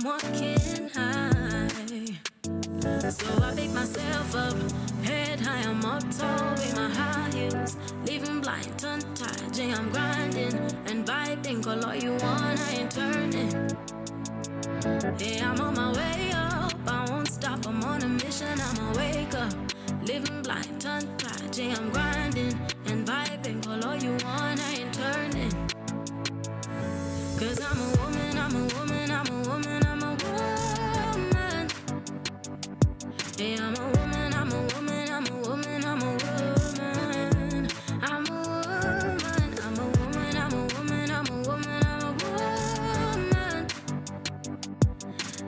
walking high, so I pick myself up, head high, I'm up tall with my high heels, leaving blind, tongue-tied. Yeah, I'm grinding and vibing, call all you want, I ain't turning. Yeah, I'm on my way up, I won't stop, I'm on a mission, I'ma wake up, living blind, tongue-tied. Yeah, I'm grinding and vibing, call all you want, I ain't turning. Cause I'm a woman, I'm a woman, I'm a woman, I'm a woman. Yeah, I'm a woman, I'm a woman, I'm a woman, I'm a woman. I'm a woman, I'm a woman, I'm a woman, I'm a woman, I'm a woman.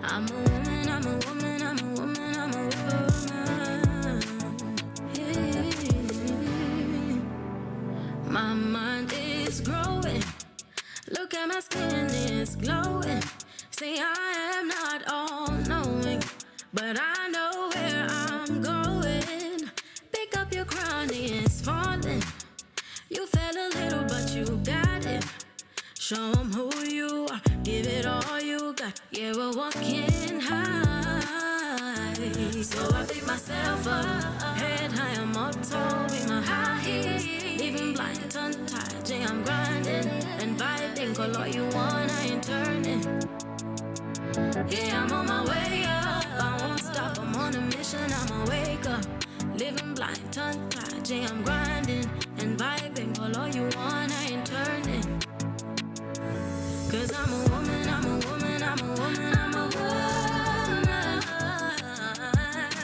I'm a woman, I'm a woman, I'm a woman, I'm a woman. Yeah. My mind is growing. Look at my skin, it's glowing. See, I am not all-knowing, but I know where I'm going. Pick up your crown, it's falling. You fell a little, but you got it. Show them who you are, give it all you got. Yeah, we're walking high, so I pick myself up, head high, I'm up tall with my high heels, leaving blind, tongue-tied. Yeah, I'm grinding and vibing, call all you want, I ain't turning. Yeah, I'm on my way up, I won't stop, I'm on a mission, I'ma wake up, living blind, tongue-tied. Yeah, I'm grinding and vibing, call all you want, I ain't turning. Cause I'm a woman, I'm a woman, I'm a woman, I'm a woman.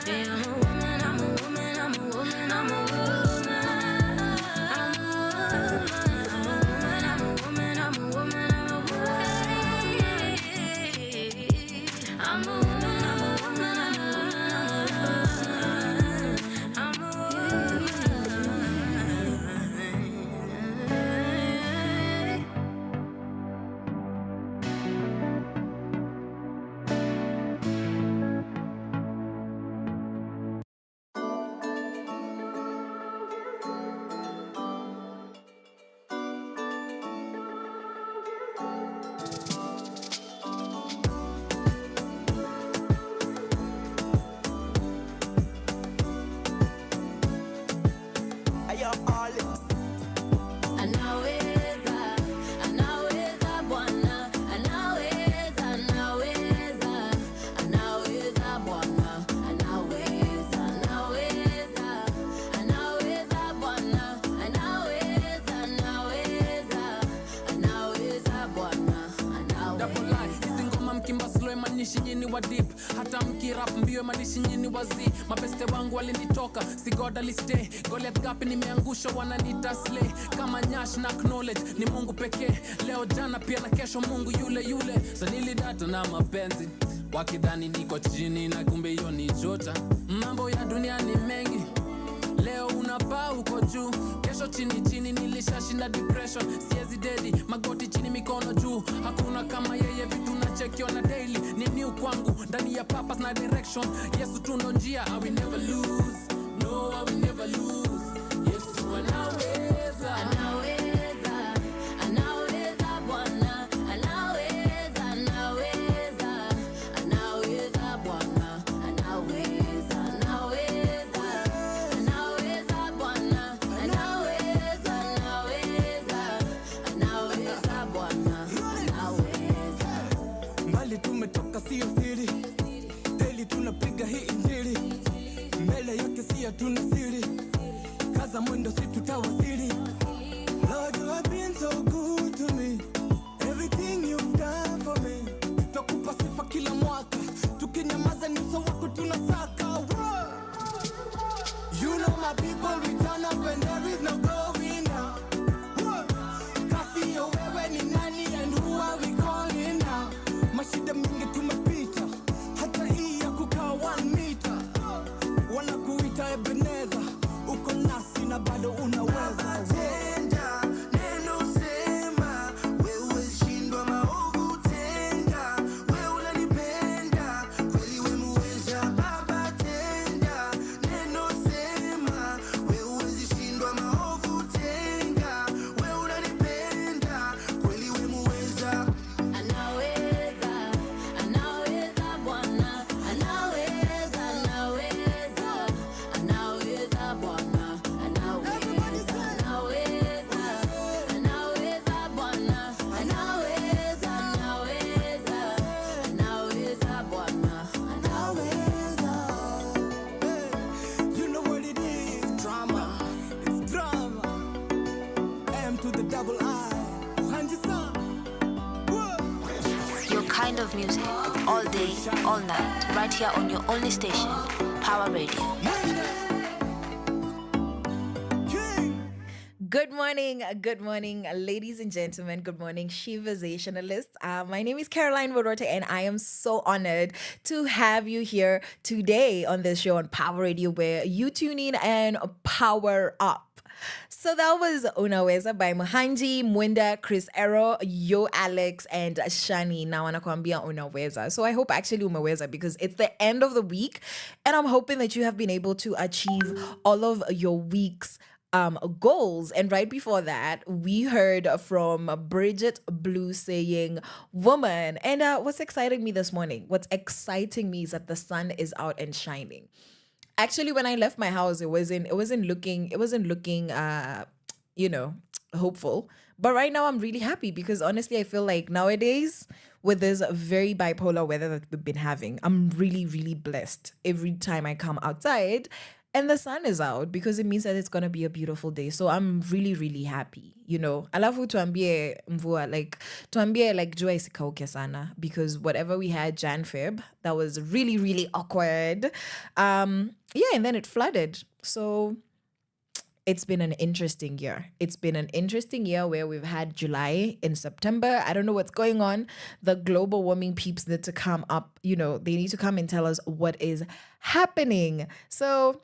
Yeah, I'm a woman, I'm a woman, I'm a woman, I'm a woman. Hata mkirap mbio manishi nyini wazi. Mabeste wangu walinitoka, si God alistay. Goliath gapi nimeangusha wananita slay. Kama nyash na knowledge ni Mungu pekee. Leo jana pia na kesho Mungu yule yule. So nilidata na mapenzi wakidhani niko chini na kumbe hiyo ni jota. Mambo ya dunia ni mengi, leo unapaa uko juu, kesho chini chini. Nilishashinda depression, siezi dedi, magoti chini mikono juu. Hakuna kama yeye, vitu nachekiona daily. Ni new kwangu, ndani ya purpose na direction. Yesu tu ndo njia, I will never lose. No, I will never lose. Yesu anaweza, anaweza. Tuna siri, kaza mwendo si tutawasili. Lord, you have been so good to me. Everything you've done for me. Takupa sifa kila mwaka, tukinyamaza ni uso wako tunasaka. You know my people return up when there is no going now. Kasi yo wewe ni nani and who are we calling now? Mashida mingi tumepita, hata hii ya kukaa 1 meter. Wanakuita Ebeneza, uko nasi na bado unaweza. Tenda, neno sema, wewe shindwa maovu tenda. all day, all night, right here on your only station, Power Radio. Good morning, ladies and gentlemen. Good morning, Sheversationalists. My name is Caroline Murote, and I am so honored to have you here today on this show on Power Radio, where you tune in and power up. So that was Unaweza by Muhanji, Mwenda, Chris Ero, Yo Alex, and Shani. Now wanakuambia Unaweza. So I hope actually umeweza, because it's the end of the week, and I'm hoping that you have been able to achieve all of your week's goals. And right before that, we heard from Bridget Blue saying woman. And what's exciting me this morning? What's exciting me is that the sun is out and shining. Actually, when I left my house, it wasn't looking hopeful. But right now I'm really happy, because honestly, I feel like nowadays, with this very bipolar weather that we've been having, I'm really, really blessed every time I come outside and the sun is out, because it means that it's going to be a beautiful day. So I'm really, really happy, Alafu tuambie mvua, tuambie jua isikauke sana, because whatever we had Jan-Feb, that was really, really awkward. And then it flooded. So it's been an interesting year. It's been an interesting year where we've had July in September. I don't know what's going on. The global warming peeps need to come up. They need to come and tell us what is happening. So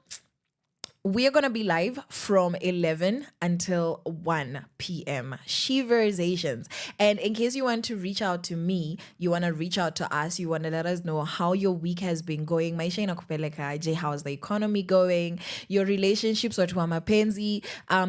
we are going to be live from 11 until 1 p.m. Sheversations. And in case you want to reach out to me, you want to reach out to us, you want to let us know how your week has been going. Maisha inakupeleka aje, how's the economy going? Your relationships, watu wa mapenzi,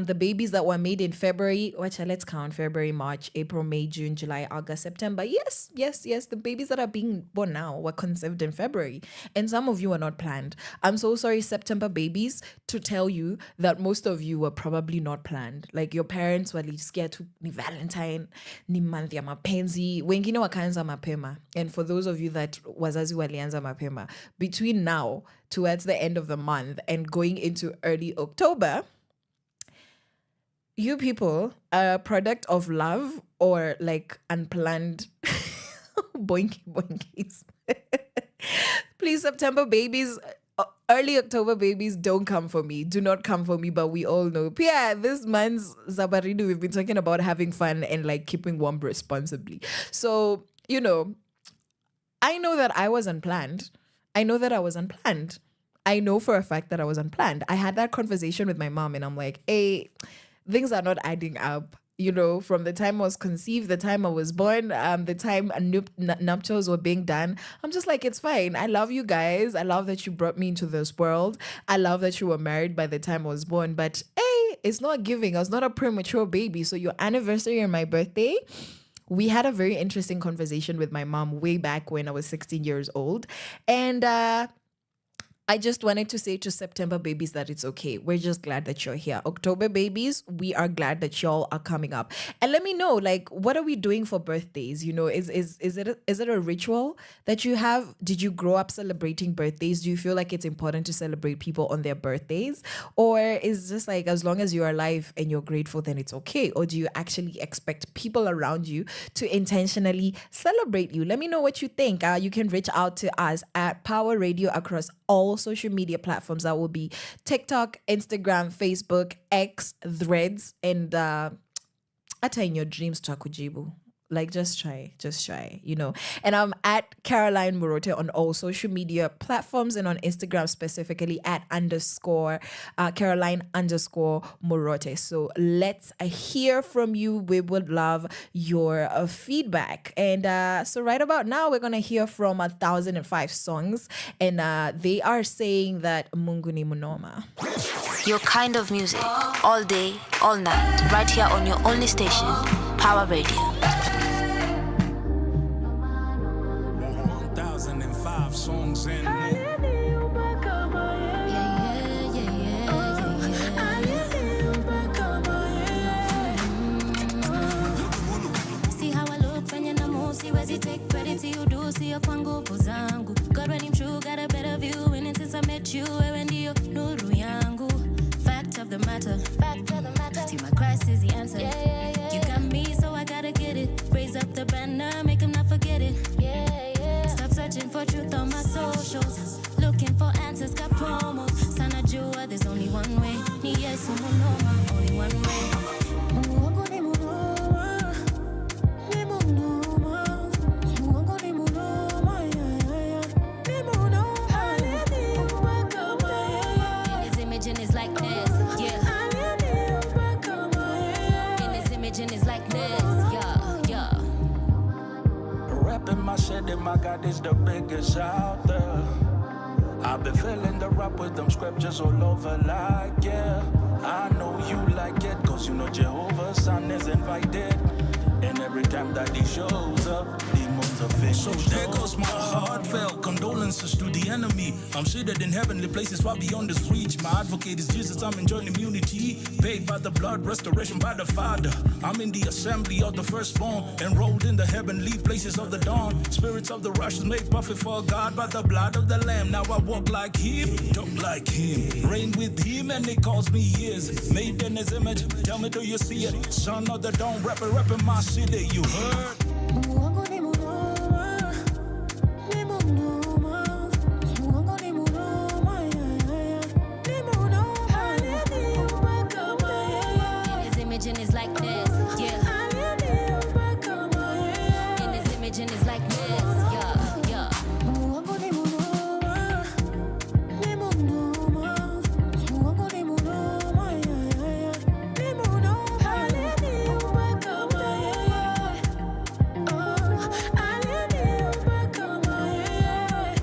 the babies that were made in February. Let's count: February, March, April, May, June, July, August, September. Yes. The babies that are being born now were conceived in February. And some of you are not planned. I'm so sorry, September babies, to tell you that most of you were probably not planned. Like, your parents were scared to ni Valentine, ni month ya mapenzi, wengine wakaanza mapema. And for those of you that wazazi walianza mapema, between now towards the end of the month and going into early October, you people are a product of love or unplanned boinkies. Please, September babies, early October babies, don't come for me. Do not come for me, but we all know. Yeah, this month's Zabarinu, we've been talking about having fun and keeping warm responsibly. So, I know that I was unplanned. I know for a fact that I was unplanned. I had that conversation with my mom, and I'm like, hey, things are not adding up. From the time I was conceived, the time I was born, the time nuptials were being done. I'm just like, it's fine. I love you guys. I love that you brought me into this world. I love that you were married by the time I was born. But hey, it's not giving. I was not a premature baby. So your anniversary and my birthday, we had a very interesting conversation with my mom way back when I was 16 years old. And I just wanted to say to September babies that it's okay. We're just glad that you're here. October babies, we are glad that y'all are coming up. And let me know, what are we doing for birthdays? Is it a ritual that you have? Did you grow up celebrating birthdays? Do you feel like it's important to celebrate people on their birthdays? Or is just as long as you're alive and you're grateful, then it's okay? Or do you actually expect people around you to intentionally celebrate you? Let me know what you think. You can reach out to us at Power Radio across all social media platforms. That will be TikTok, Instagram, Facebook, X, Threads, and ata in your dreams takujibu. Just try, And I'm at Caroline Murote on all social media platforms, and on Instagram specifically at _Caroline_Murote. So let's hear from you. We would love your feedback. And so right about now, we're going to hear from 1005 Songs, and they are saying that Mungu ni Munoma. Your kind of music, all day, all night, right here on your only station, Power Radio. 1005 songs and more. See how I look when you're not siwezi take credit to you do see kwa nguvu zangu. God when I'm true, got a better view, and since I met you, wewe ndio nuru yangu. Fact of the matter, see my Christ is the answer. You got me, so I gotta get it. Raise up the banner, make him not forget it. Start for truth on my socials. Looking for answers, got promos. Sana jua, there's only one way. Ni yes, no, only one way. Mungu wangu ni mnoma, ni mnoma. Mungu wangu ni mnoma, ni mnoma. Aliniumba kama yeye. In his image and it's like this, yeah. Aliniumba kama yeye. In his image and it's like this, yeah. Rapping my shit and my God is the biggest out there. I've been feeling the rap with them scriptures all over like, yeah. I know you like it, cause you know Jehovah's son is invited. And every time that he shows up, demons are finished. So there goes my heartfelt condolences to the enemy. I'm seated in heavenly places far beyond this reach. My advocate is Jesus, I'm enjoying immunity. Paid by the blood, restoration by the Father. I'm in the assembly of the firstborn, enrolled in the heavenly places of the dawn. Spirits of the rushes made perfect for God by the blood of the Lamb. Now I walk like him, talk like him, reign with him, and it calls me his. Made in his image, tell me, do you see it? Son of the dawn, rapping my city, you heard? Mungu wangu ni mnoma, ni mnoma. Mungu wangu ni mnoma, ni mnoma. Aliniumba kama yeye. In his image and it's like this, yeah. Aliniumba kama yeye. In his image and it's like this, yeah. Mungu wangu ni mnoma, ni mnoma. Mungu wangu ni mnoma, ni mnoma. Aliniumba kama yeye. Aliniumba kama yeye.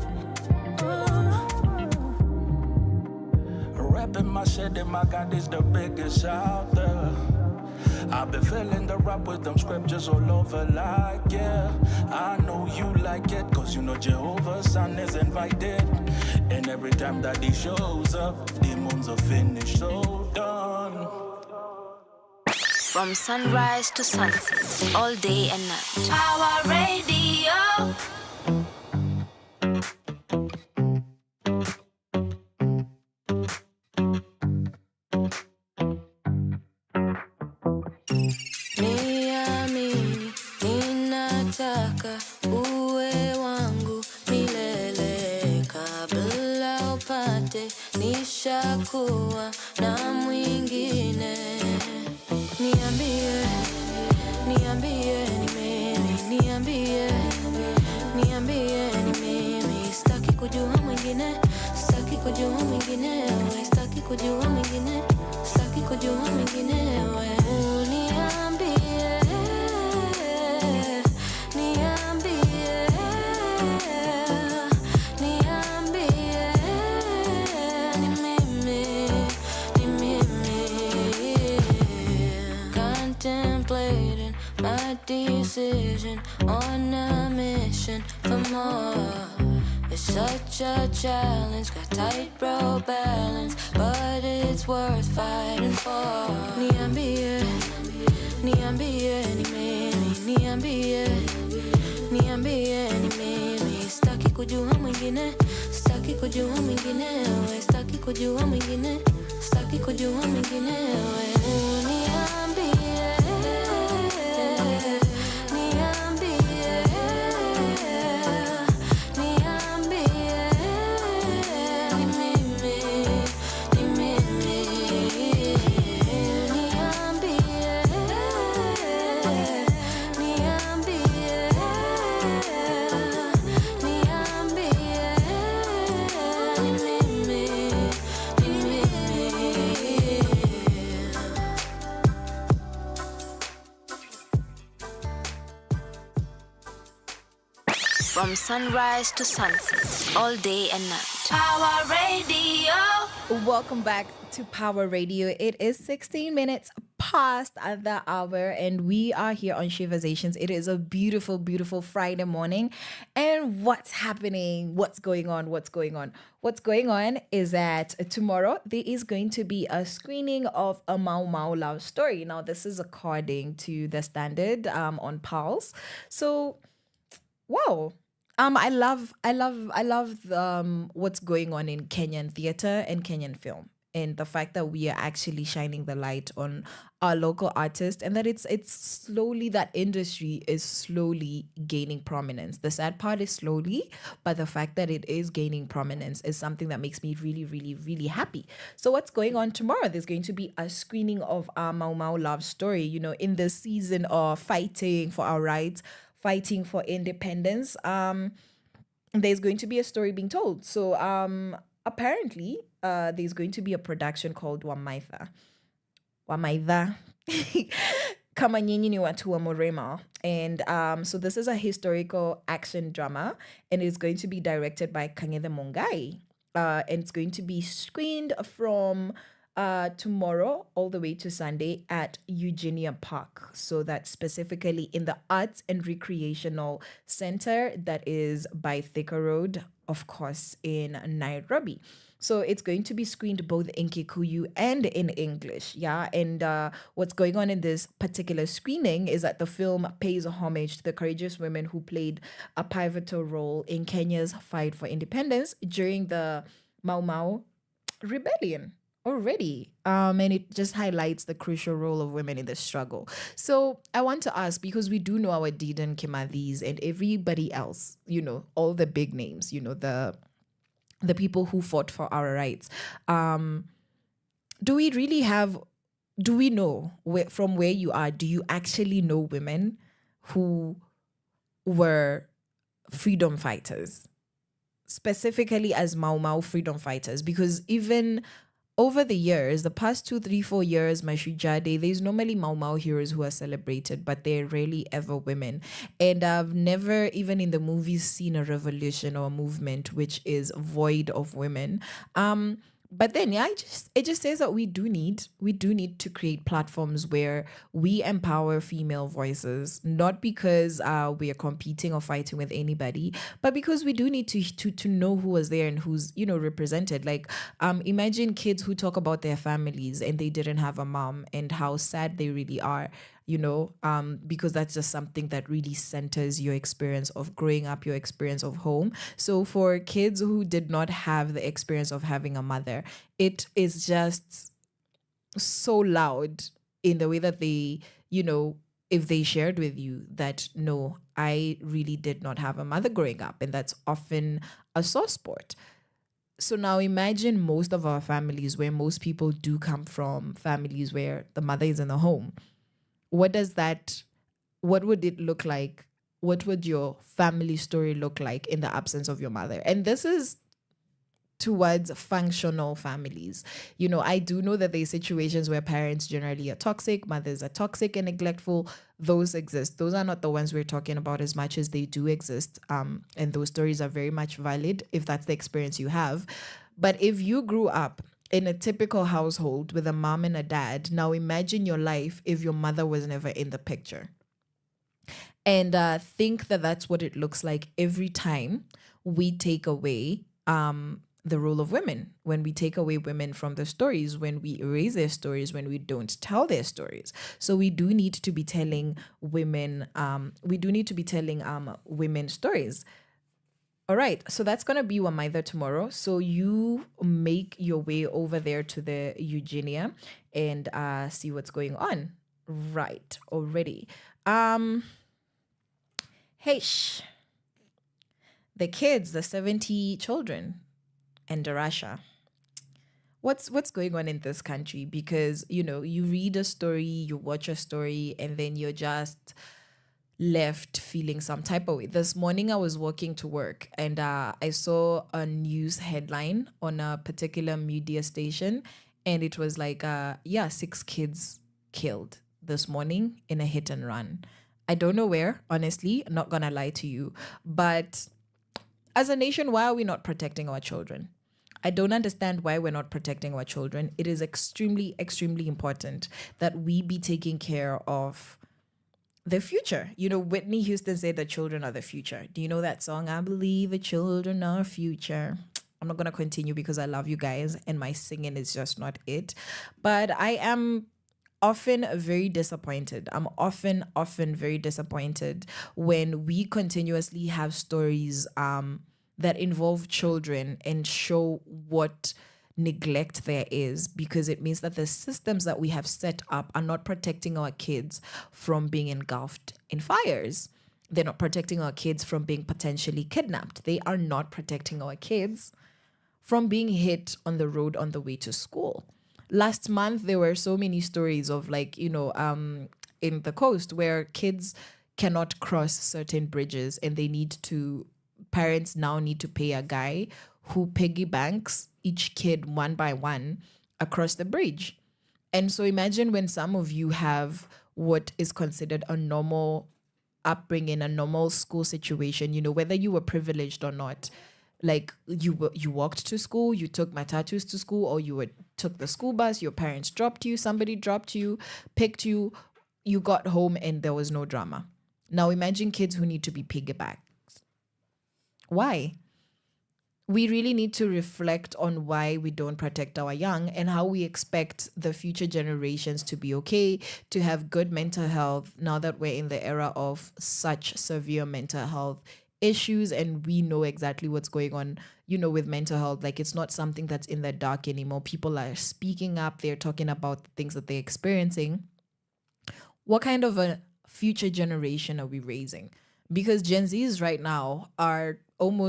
Rapping my shit and my God is the biggest out there. I've been feeling the rap with them scriptures all over like, yeah. I know you like it, cause you know Jehovah's son is invited. And every time that he shows up, demons are finished, so done. From sunrise to sunset, all day and night. Power Radio. Niamini, ninataka uwe wangu milele. Kabla upate nishakuwa na mwingine. Niambie ni mimi, niambie ni mimi. Sitaki kujua mwingine, sitaki kujua mwingine we, sitaki kujua mwingine, sitaki kujua mwingine we. Niambie ni mimi. Contemplating my decision on a mission for more. It's such a challenge, got tight bro balance, but it's worth fighting for. Niambie ni mimi, niambie ni mimi. Sitaki kujua mwingine, sitaki kujua mwingine we, sitaki kujua mwingine, sitaki kujua mwingine we. Niambie From sunrise to sunset, all day and night. Power Radio. Welcome back to Power Radio. It is 16 minutes past the hour, and we are here on Sheversations. It is a beautiful, beautiful Friday morning. And what's happening? What's going on? What's going on? What's going on is that tomorrow there is going to be a screening of a Mau Mau love story. Now, this is according to the standard on Pulse. So, wow. I love what's going on in Kenyan theater and Kenyan film. and the fact that we are actually shining the light on our local artists, and that it's slowly, that industry is slowly gaining prominence. The sad part is slowly, but the fact that it is gaining prominence is something that makes me really, really, really happy. So what's going on tomorrow? There's going to be a screening of our Mau Mau love story, in the season of fighting for our rights, fighting for independence. There's going to be a story being told. So apparently there's going to be a production called Wamaitha kama nyinyi ni watu wa Morema. And so this is a historical action drama, and it's going to be directed by Kangede Mongai. And it's going to be screened from tomorrow all the way to Sunday at Eugenia Park. So that's specifically in the Arts and Recreational Center that is by Thika Road, of course, in Nairobi. So it's going to be screened both in Kikuyu and in English. Yeah. And what's going on in this particular screening is that the film pays homage to the courageous women who played a pivotal role in Kenya's fight for independence during the Mau Mau rebellion already. And it just highlights the crucial role of women in the struggle. So I want to ask, because we do know our Dedan Kimathis and everybody else, all the big names, the people who fought for our rights. Do we know from where you are, do you actually know women who were freedom fighters, specifically as Mau Mau freedom fighters? Because even over the years, the past 2, 3, 4 years, Mashujade, there's normally Mau Mau heroes who are celebrated, but they're rarely ever women. And I've never, even in the movies, seen a revolution or a movement which is void of women. But then, yeah, it just says that we do need to create platforms where we empower female voices, not because we are competing or fighting with anybody, but because we do need to know who was there and who's represented. Like, imagine kids who talk about their families and they didn't have a mom and how sad they really are. Because that's just something that really centers your experience of growing up, your experience of home. So for kids who did not have the experience of having a mother, it is just so loud in the way that they, if they shared with you that, no, I really did not have a mother growing up. And that's often a sore spot. So now imagine most of our families, where most people do come from families where the mother is in the home. What would it look like? What would your family story look like in the absence of your mother? And this is towards functional families. I do know that there are situations where parents generally are toxic, mothers are toxic and neglectful. Those exist. Those are not the ones we're talking about as much as they do exist. And those stories are very much valid if that's the experience you have. But if you grew up in a typical household with a mom and a dad, now imagine your life if your mother was never in the picture. And think that that's what it looks like every time we take away the role of women, when we take away women from the stories, when we erase their stories, when we don't tell their stories. So we do need to be telling women, women stories. All right, so that's going to be Wamaitha tomorrow. So you make your way over there to the Eugenia and see what's going on. Right, already. The kids, the 70 children and Darasha. What's going on in this country? Because, you read a story, you watch a story, and then you're just left feeling some type of way. This morning I was walking to work and I saw a news headline on a particular media station, and it was like 6 kids killed this morning in a hit and run. I don't know where, honestly, I'm not gonna lie to you, but as a nation, why are we not protecting our children? I don't understand why we're not protecting our children. It is extremely, extremely important that we be taking care of the future. Whitney Houston said that children are the future. Do you know that song? I believe the children are future. I'm not going to continue because I love you guys and my singing is just not it. But I am often very disappointed. I'm often very disappointed when we continuously have stories that involve children and show what neglect there is, because it means that the systems that we have set up are not protecting our kids from being engulfed in fires. They're not protecting our kids from being potentially kidnapped. They are not protecting our kids from being hit on the road on the way to school. Last month, there were so many stories of in the coast where kids cannot cross certain bridges and parents now need to pay a guy who piggy banks each kid one by one across the bridge. And so imagine when some of you have what is considered a normal upbringing, a normal school situation, whether you were privileged or not. Like you walked to school, you took matatus to school, or you took the school bus, your parents dropped you, somebody dropped you, picked you, you got home and there was no drama. Now imagine kids who need to be piggybacks. Why? We really need to reflect on why we don't protect our young and how we expect the future generations to be okay, to have good mental health now that we're in the era of such severe mental health issues, and we know exactly what's going on, with mental health. Like, it's not something that's in the dark anymore. People are speaking up. They're talking about the things that they're experiencing. What kind of a future generation are we raising? Because Gen Zs right now are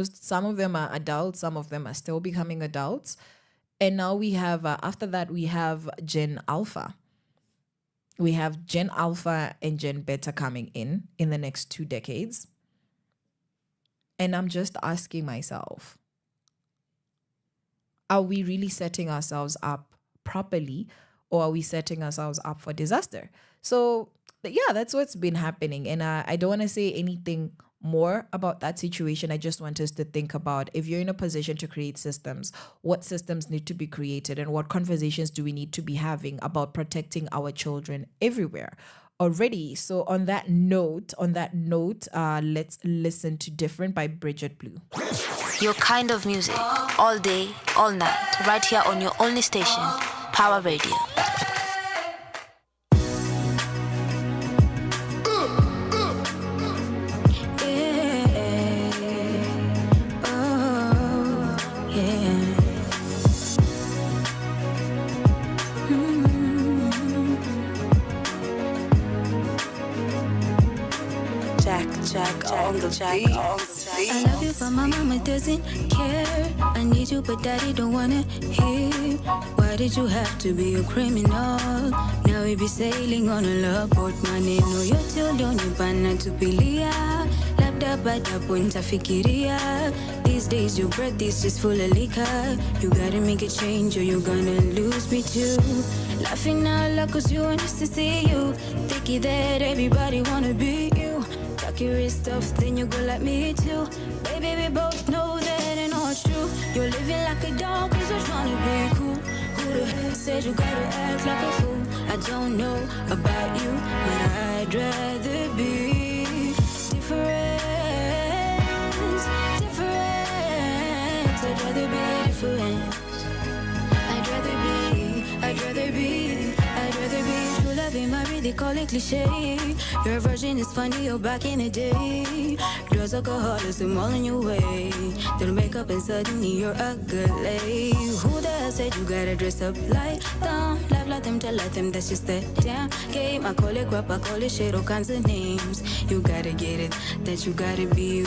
some of them are adults, some of them are still becoming adults. And now we have, after that, we have Gen Alpha. We have Gen Alpha and Gen Beta coming in the next 2 decades. And I'm just asking myself, are we really setting ourselves up properly, or are we setting ourselves up for disaster? So yeah, that's what's been happening. And I don't want to say anything more about that situation. I just want us to think about, if you're in a position to create systems, what systems need to be created and what conversations do we need to be having about protecting our children everywhere already. So on that note, let's listen to Different by Bridget Blue. Your kind of music, all day, all night, right here on your only station, Power Radio. I love you, but my mama doesn't care. I need you, but daddy don't wanna hear. Why did you have to be a criminal? Now we be sailing on a love boat. Maneno yote ulionipa tupilia, labda baada punta fikiria. These days your breath is just full of liquor. You gotta make a change or you're gonna lose me too. Laughing out loud cause you want us to see you. Thinking that everybody wanna be you. Curious stuff, then you go like me too. Baby, we both know that ain't not true. You're living like a dog cause you're trying to be cool. Who the hell said you gotta act like a fool? I don't know about you, but I'd rather be different. I'd rather be different. I'd rather be true loving, my really call it cliche. Your version is funny, you're back in the day. Drugs, alcohol, is them all in your way. Don't make up and suddenly you're ugly. Who the hell said you gotta dress up like them? Laugh like them, tell like them, that's just that damn game. I call it crap, I call it shit, all kinds of names. You gotta get it, that you gotta be you.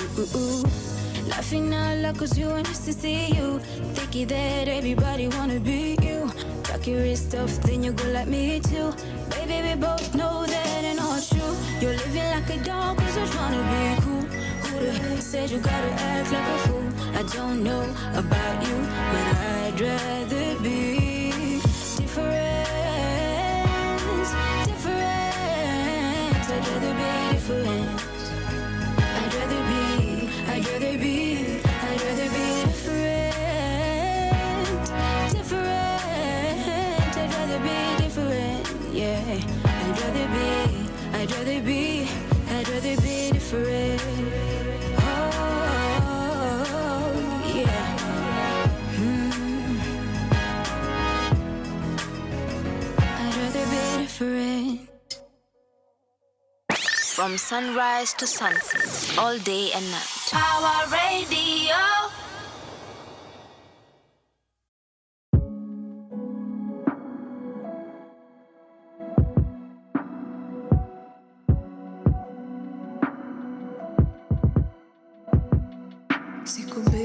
Laughing out loud cause you want us to see you. Thinking that everybody wanna be you. Talk your wrist stuff, then you go like me too. Baby, we both know that ain't not true. You're living like a dog cause you're trying to be cool. Who the hell said you gotta act like a fool? I don't know about you, but I'd rather be different. I'd rather be different. I'd rather be different. I'd rather be different, yeah. I'd rather be different. Oh, yeah. I'd rather be different. From sunrise to sunset, all day and night. Power Radio.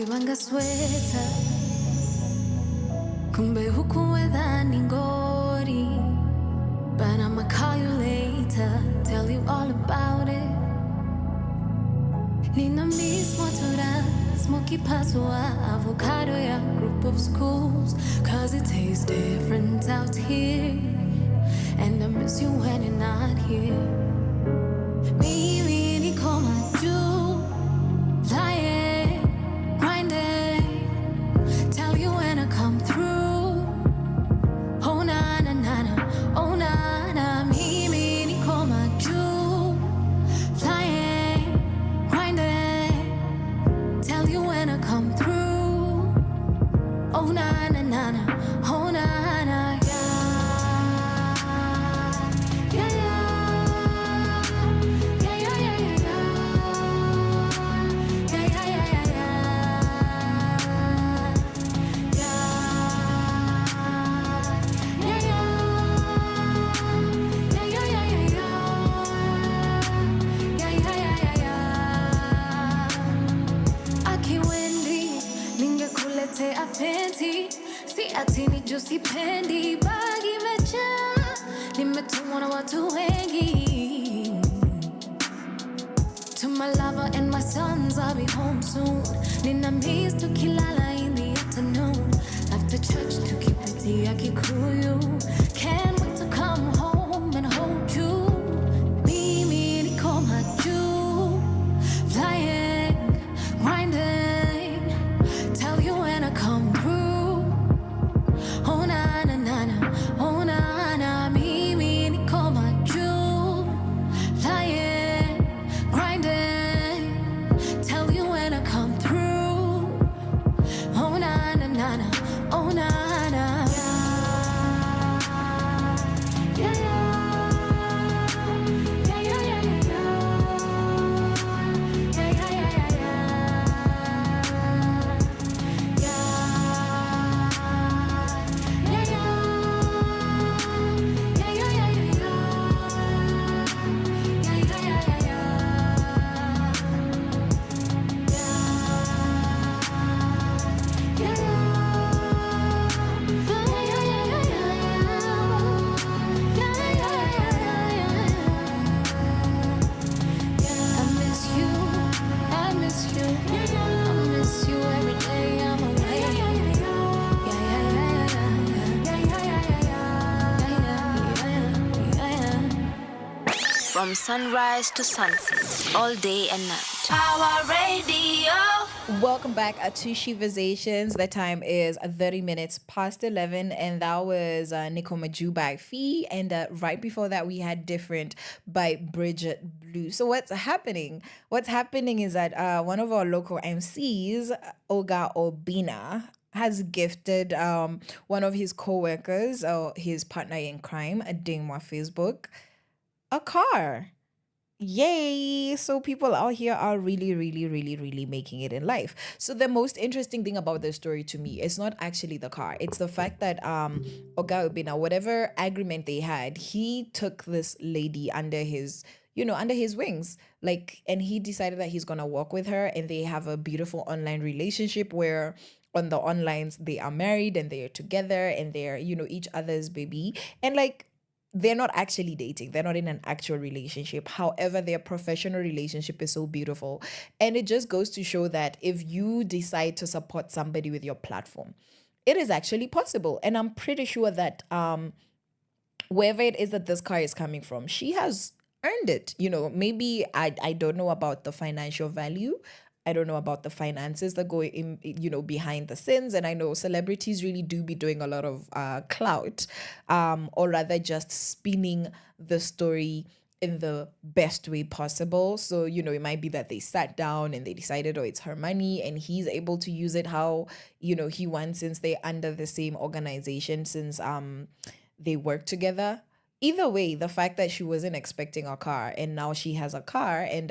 ulibanga sweta kumbe hukuweza ningori, but I'ma call you later, tell you all about it. Nina mismo tura smoky pasua avocado ya group of schools, cause it tastes different out here, and I miss you when you're not here. Mimi niko majuu, flying, grinding, tell you when I come through. Oh na na na na, oh na na. Mimi niko majuu, flying, grinding, tell you when I come through. Oh na na na na, oh na na. Yeah, yeah, yeah, yeah, yeah, yeah, yeah, yeah, yeah, yeah, yeah, yeah, yeah, yeah. Aki Wendy, ningekuletea fenti, si ati ni juicy pendi, bagi mecha, nimetumwa na watu wengi. To my lover and my sons, I'll be home soon. Nina miss tukilala in the afternoon. After church tukipiti ya Kikuyu. Can't wait to come home and hold you. Mimi niko majuu, flying, grinding, tell you when I come through. Oh na na na na, oh na na. Mimi niko majuu, flying, grinding, tell you when I come through. Oh na na na na, oh na na. Yeah, yeah, yeah, yeah, yeah, yeah, yeah, yeah, yeah, yeah, yeah, yeah, yeah, yeah, yeah, yeah, I miss you, I miss you, I miss you every day I'm away. From sunrise to sunset, all day and night. Power Radio. Welcome back to Sheversations. The time is 30 minutes past 11, and that was Nico Maju by Fee. And right before that, we had Different by Bridget Blue. So what's happening? What's happening is that one of our local MCs, Oga Obina, has gifted one of his co-workers, or his partner in crime, a Dingwa Facebook, a car. Yay! So people out here are really, really, really, really making it in life. So the most interesting thing about this story to me is not actually the car. It's the fact that Oga Obina, whatever agreement they had, he took this lady under his wings. Like, and he decided that he's gonna walk with her, and they have a beautiful online relationship where on the onlines they are married and they are together and they're, each other's baby. And like, they're not actually dating. They're not in an actual relationship. However, their professional relationship is so beautiful. And it just goes to show that if you decide to support somebody with your platform, it is actually possible. And I'm pretty sure that wherever it is that this car is coming from, she has earned it. Maybe I don't know about the financial value. I don't know about the finances that go in, behind the scenes. And I know celebrities really do be doing a lot of clout, or rather just spinning the story in the best way possible. So, it might be that they sat down and they decided, oh, it's her money and he's able to use it how, he wants, since they're under the same organization, since they work together. Either way, the fact that she wasn't expecting a car and now she has a car, and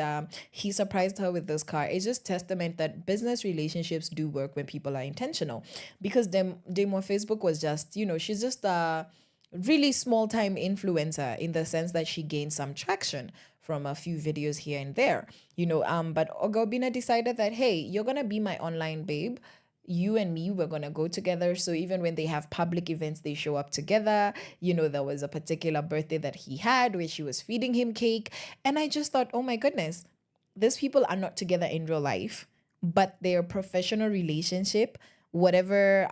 he surprised her with this car, is just testament that business relationships do work when people are intentional. Because Demo Facebook was just, she's just a really small time influencer in the sense that she gained some traction from a few videos here and there, but Ogobina decided that, hey, you're gonna be my online babe. You and me, we're gonna go together. So even when they have public events, they show up together. There was a particular birthday that he had where she was feeding him cake. And I just thought, oh my goodness, these people are not together in real life, but their professional relationship, whatever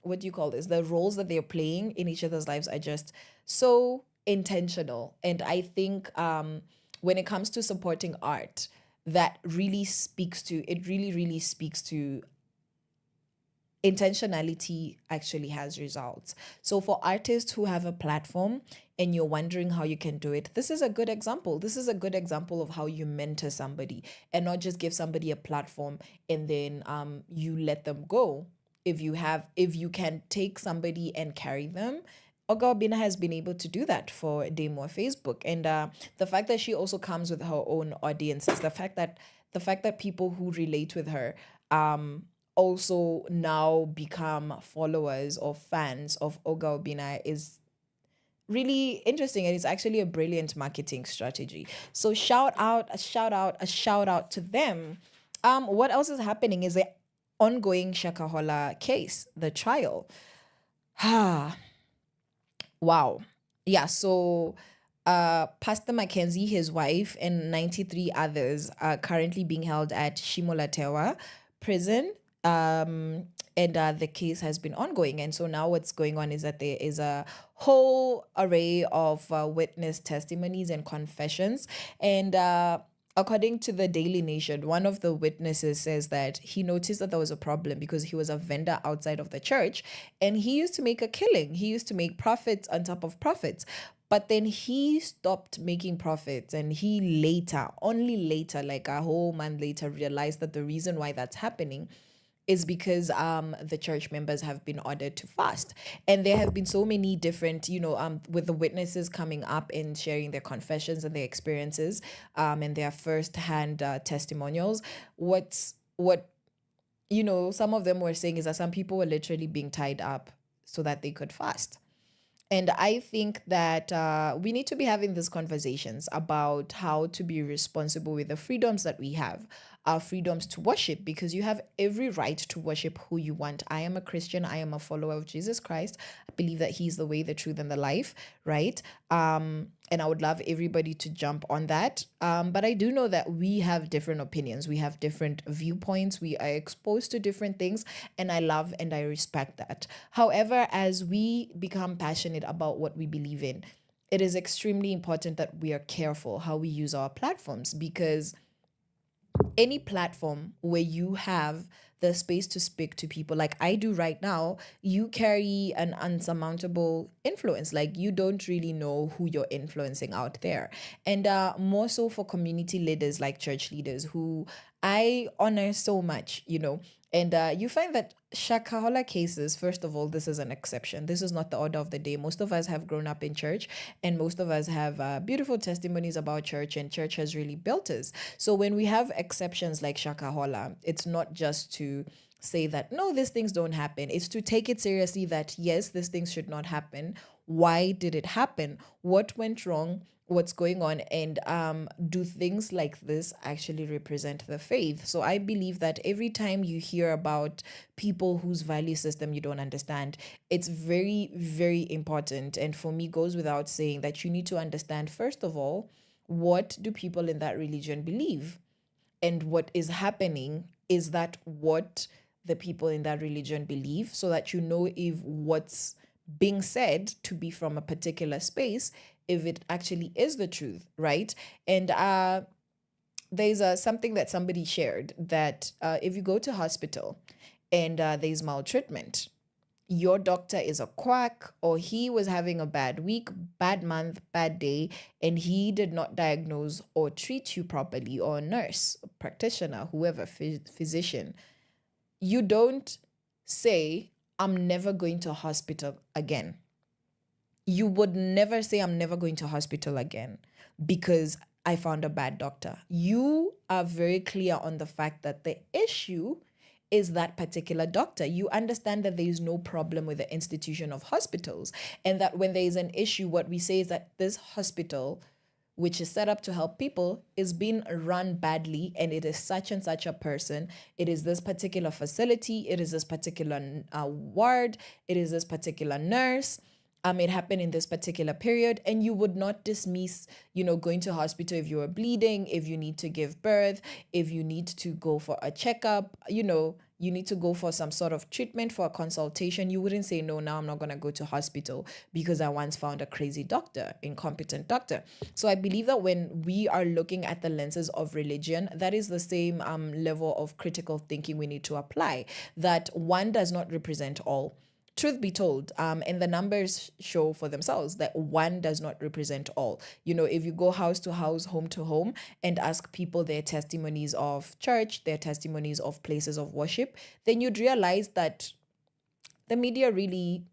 what do you call this, the roles that they're playing in each other's lives are just so intentional. And I think when it comes to supporting art, that really really speaks to intentionality actually has results. So for artists who have a platform and you're wondering how you can do it, this is a good example. This is a good example of how you mentor somebody and not just give somebody a platform and then you let them go. If you can take somebody and carry them, Oga Obina has been able to do that for Demo Facebook. And the fact that she also comes with her own audiences, the fact that people who relate with her also now become followers or fans of Oga Obina is really interesting, and it's actually a brilliant marketing strategy. So shout out to them. What else is happening is the ongoing Shakahola case, the trial. Wow. Yeah, so Pastor Mackenzie, his wife, and 93 others are currently being held at Shimolatewa prison. And the case has been ongoing. And so now what's going on is that there is a whole array of witness testimonies and confessions. And according to the Daily Nation, one of the witnesses says that he noticed that there was a problem because he was a vendor outside of the church and he used to make a killing. He used to make profits on top of profits. But then he stopped making profits and he only later, like a whole month later, realized that the reason why that's happening is because the church members have been ordered to fast. And there have been so many different, with the witnesses coming up and sharing their confessions and their experiences and their first-hand testimonials. What some of them were saying is that some people were literally being tied up so that they could fast. And I think that we need to be having these conversations about how to be responsible with the freedoms that we have, our freedoms to worship, because you have every right to worship who you want. I am a Christian. I am a follower of Jesus Christ. I believe that he's the way, the truth, and the life, right? And I would love everybody to jump on that. But I do know that we have different opinions. We have different viewpoints. We are exposed to different things. And I love and I respect that. However, as we become passionate about what we believe in, it is extremely important that we are careful how we use our platforms, because any platform where you have the space to speak to people like I do right now, you carry an unsurmountable influence. Like, you don't really know who you're influencing out there. And more so for community leaders like church leaders who I honor so much, And you find that Shakahola cases, first of all, this is an exception. This is not the order of the day. Most of us have grown up in church and most of us have beautiful testimonies about church, and church has really built us. So when we have exceptions like Shakahola, it's not just to say that, no, these things don't happen. It's to take it seriously that, yes, these things should not happen. Why did it happen? What went wrong? What's going on? And do things like this actually represent the faith? So I believe that every time you hear about people whose value system you don't understand, it's very, very important. And for me, goes without saying that you need to understand, first of all, what do people in that religion believe? And what is happening is that what the people in that religion believe, so that you know if what's being said to be from a particular space, if it actually is the truth, right? And there's something that somebody shared that if you go to hospital and there's maltreatment, your doctor is a quack, or he was having a bad week, bad month, bad day, and he did not diagnose or treat you properly, or a nurse, a practitioner, whoever, physician, you don't say, I'm never going to hospital again. You would never say, I'm never going to hospital again because I found a bad doctor. You are very clear on the fact that the issue is that particular doctor. You understand that there is no problem with the institution of hospitals, and that when there is an issue, what we say is that this hospital, which is set up to help people, is being run badly, and it is such and such a person. It is this particular facility. It is this particular ward. It is this particular nurse. It happened in this particular period, and you would not dismiss, going to hospital if you are bleeding, if you need to give birth, if you need to go for a checkup, you need to go for some sort of treatment, for a consultation. You wouldn't say, no, now I'm not going to go to hospital because I once found a crazy doctor, incompetent doctor. So I believe that when we are looking at the lenses of religion, that is the same level of critical thinking we need to apply, that one does not represent all. Truth be told, and the numbers show for themselves that one does not represent all. If you go house to house, home to home, and ask people their testimonies of church, their testimonies of places of worship, then you'd realize that the media really,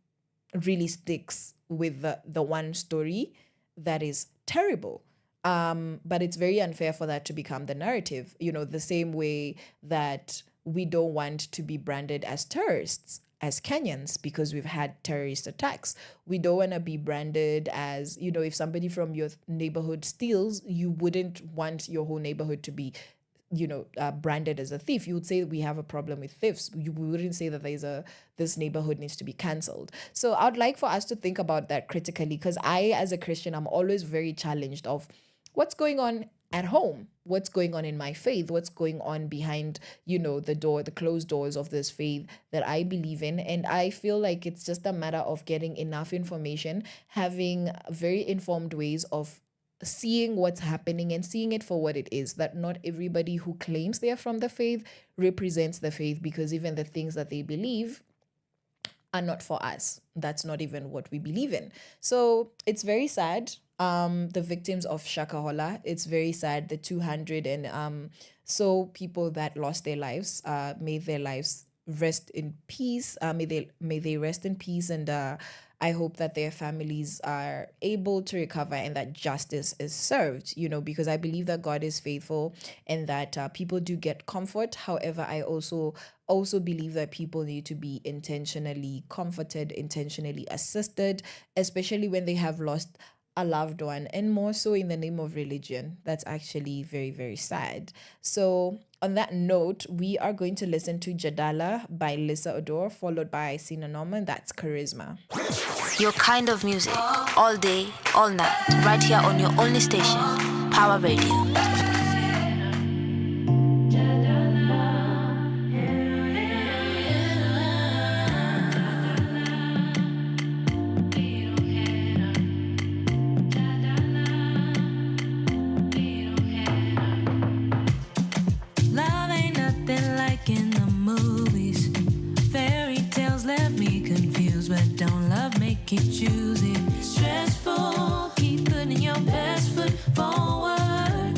really sticks with the one story that is terrible. But it's very unfair for that to become the narrative. The same way that we don't want to be branded as terrorists, as Kenyans, because we've had terrorist attacks. We don't want to be branded as, if somebody from your neighborhood steals, you wouldn't want your whole neighborhood to be, branded as a thief. You would say we have a problem with thieves. We wouldn't say that this neighborhood needs to be cancelled. So I'd like for us to think about that critically, because I, as a Christian, I'm always very challenged of what's going on at home, what's going on in my faith, what's going on behind, the closed doors of this faith that I believe in. And I feel like it's just a matter of getting enough information, having very informed ways of seeing what's happening and seeing it for what it is, that not everybody who claims they're from the faith represents the faith, because even the things that they believe are not for us. That's not even what we believe in. So it's very sad. The victims of Shakahola, it's very sad. The 200 and so people that lost their lives, may their lives rest in peace. May they rest in peace, and I hope that their families are able to recover and that justice is served, because I believe that God is faithful and that people do get comfort. However, I also believe that people need to be intentionally comforted, intentionally assisted, especially when they have lost a loved one, and more so in the name of religion. That's actually very, very sad. So on that note, we are going to listen to Jadala by Lisa Odor, followed by Sina Norman. That's Charisma. Your kind of music, all day, all night, right here on your only station, Power Radio. Keep choosing, stressful, keep putting your best foot forward.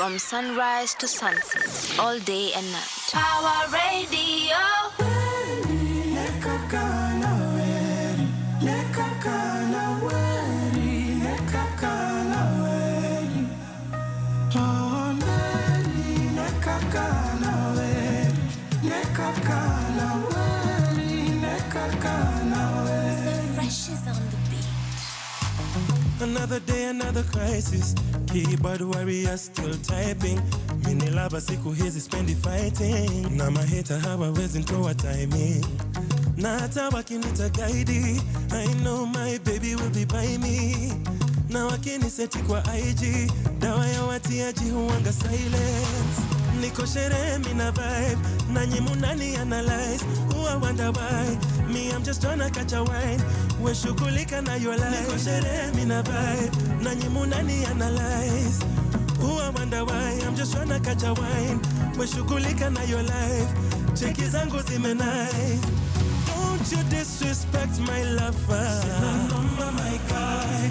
From sunrise to sunset, all day and night. Power Radio. Another day, another crisis. Keyboard warrior still typing. Mini lava siku hizi spendi fighting. Na maheta hawawezi ntoa timing. Na hata wakinita guide, I know my baby will be by me. Na wakiniseti kwa IG, dawa ya watiaji huwanga silence. Niko sherehe mina vibe, nanyi munani analyze. Who I wonder why, me I'm just tryna catch a wine. We shughulika na your life. Niko sherehe mina vibe, nanyi munani analyze. Who I wonder why, I'm just tryna catch a wine. We shughulika na your life. Cheki zangu zimenai. Don't you disrespect my lover. Sina number my guy.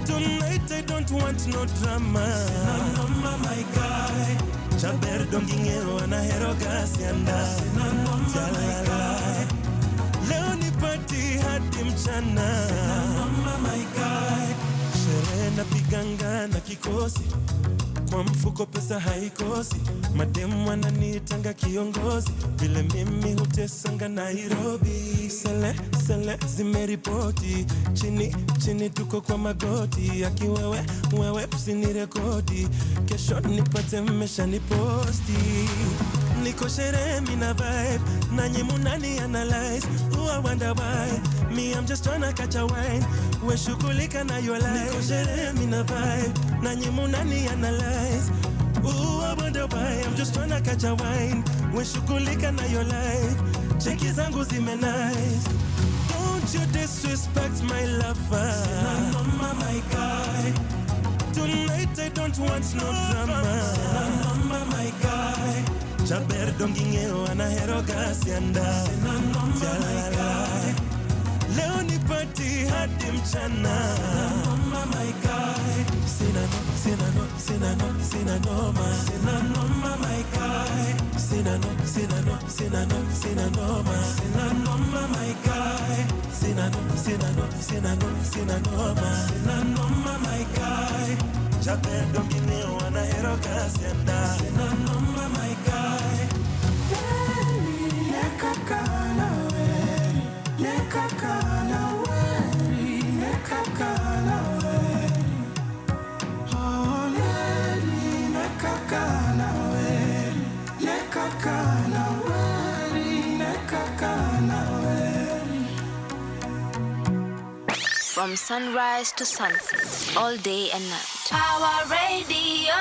Tonight I don't want no drama. Sina number my guy. Chaber dongingero anahero gasianda. Sina number my guy. Leo ni party hadi mchana. Sina number my guy. Sherehe na piganga na kikosi. Kwa mfuko pesa haikosi. Mademu wananitanga kiongozi. Vile mimi hutesanga Nairobi. Sele zimeripoti. Chini tuko kwa magoti. Aki wewe usinirekodi. Kesho nipate mmesha niposti. Niko sherehe mina vibe. Nanyi munani analyze. Who I wonder why, me I'm just tryna catch a wine. We shughulika na your life. Niko sherehe mina vibe. Nanyi munani analyze. Ooh, I wonder why, I'm just tryna catch a wine. We shughulika na your life. Cheki zangu zime nice. Don't you disrespect my lover. Sina number my guy. Tonight I don't want no drama. Sina number my guy. Chaber dongingero anahero gasianda. Sina number my guy. Leo ni party hadi mchana. Sina number my guy. Sina noma. Sina number my guy. Sina noma. Sina noma my guy. Sina noma my guy. Chaber dongingero anahero gasianda. Sina number my guy. Nekakana we. Nekakana we. Nekakana we. Oh, lady, nekakana we. Nekakana we. Nekakana we. From sunrise to sunset, all day and night. Power Radio.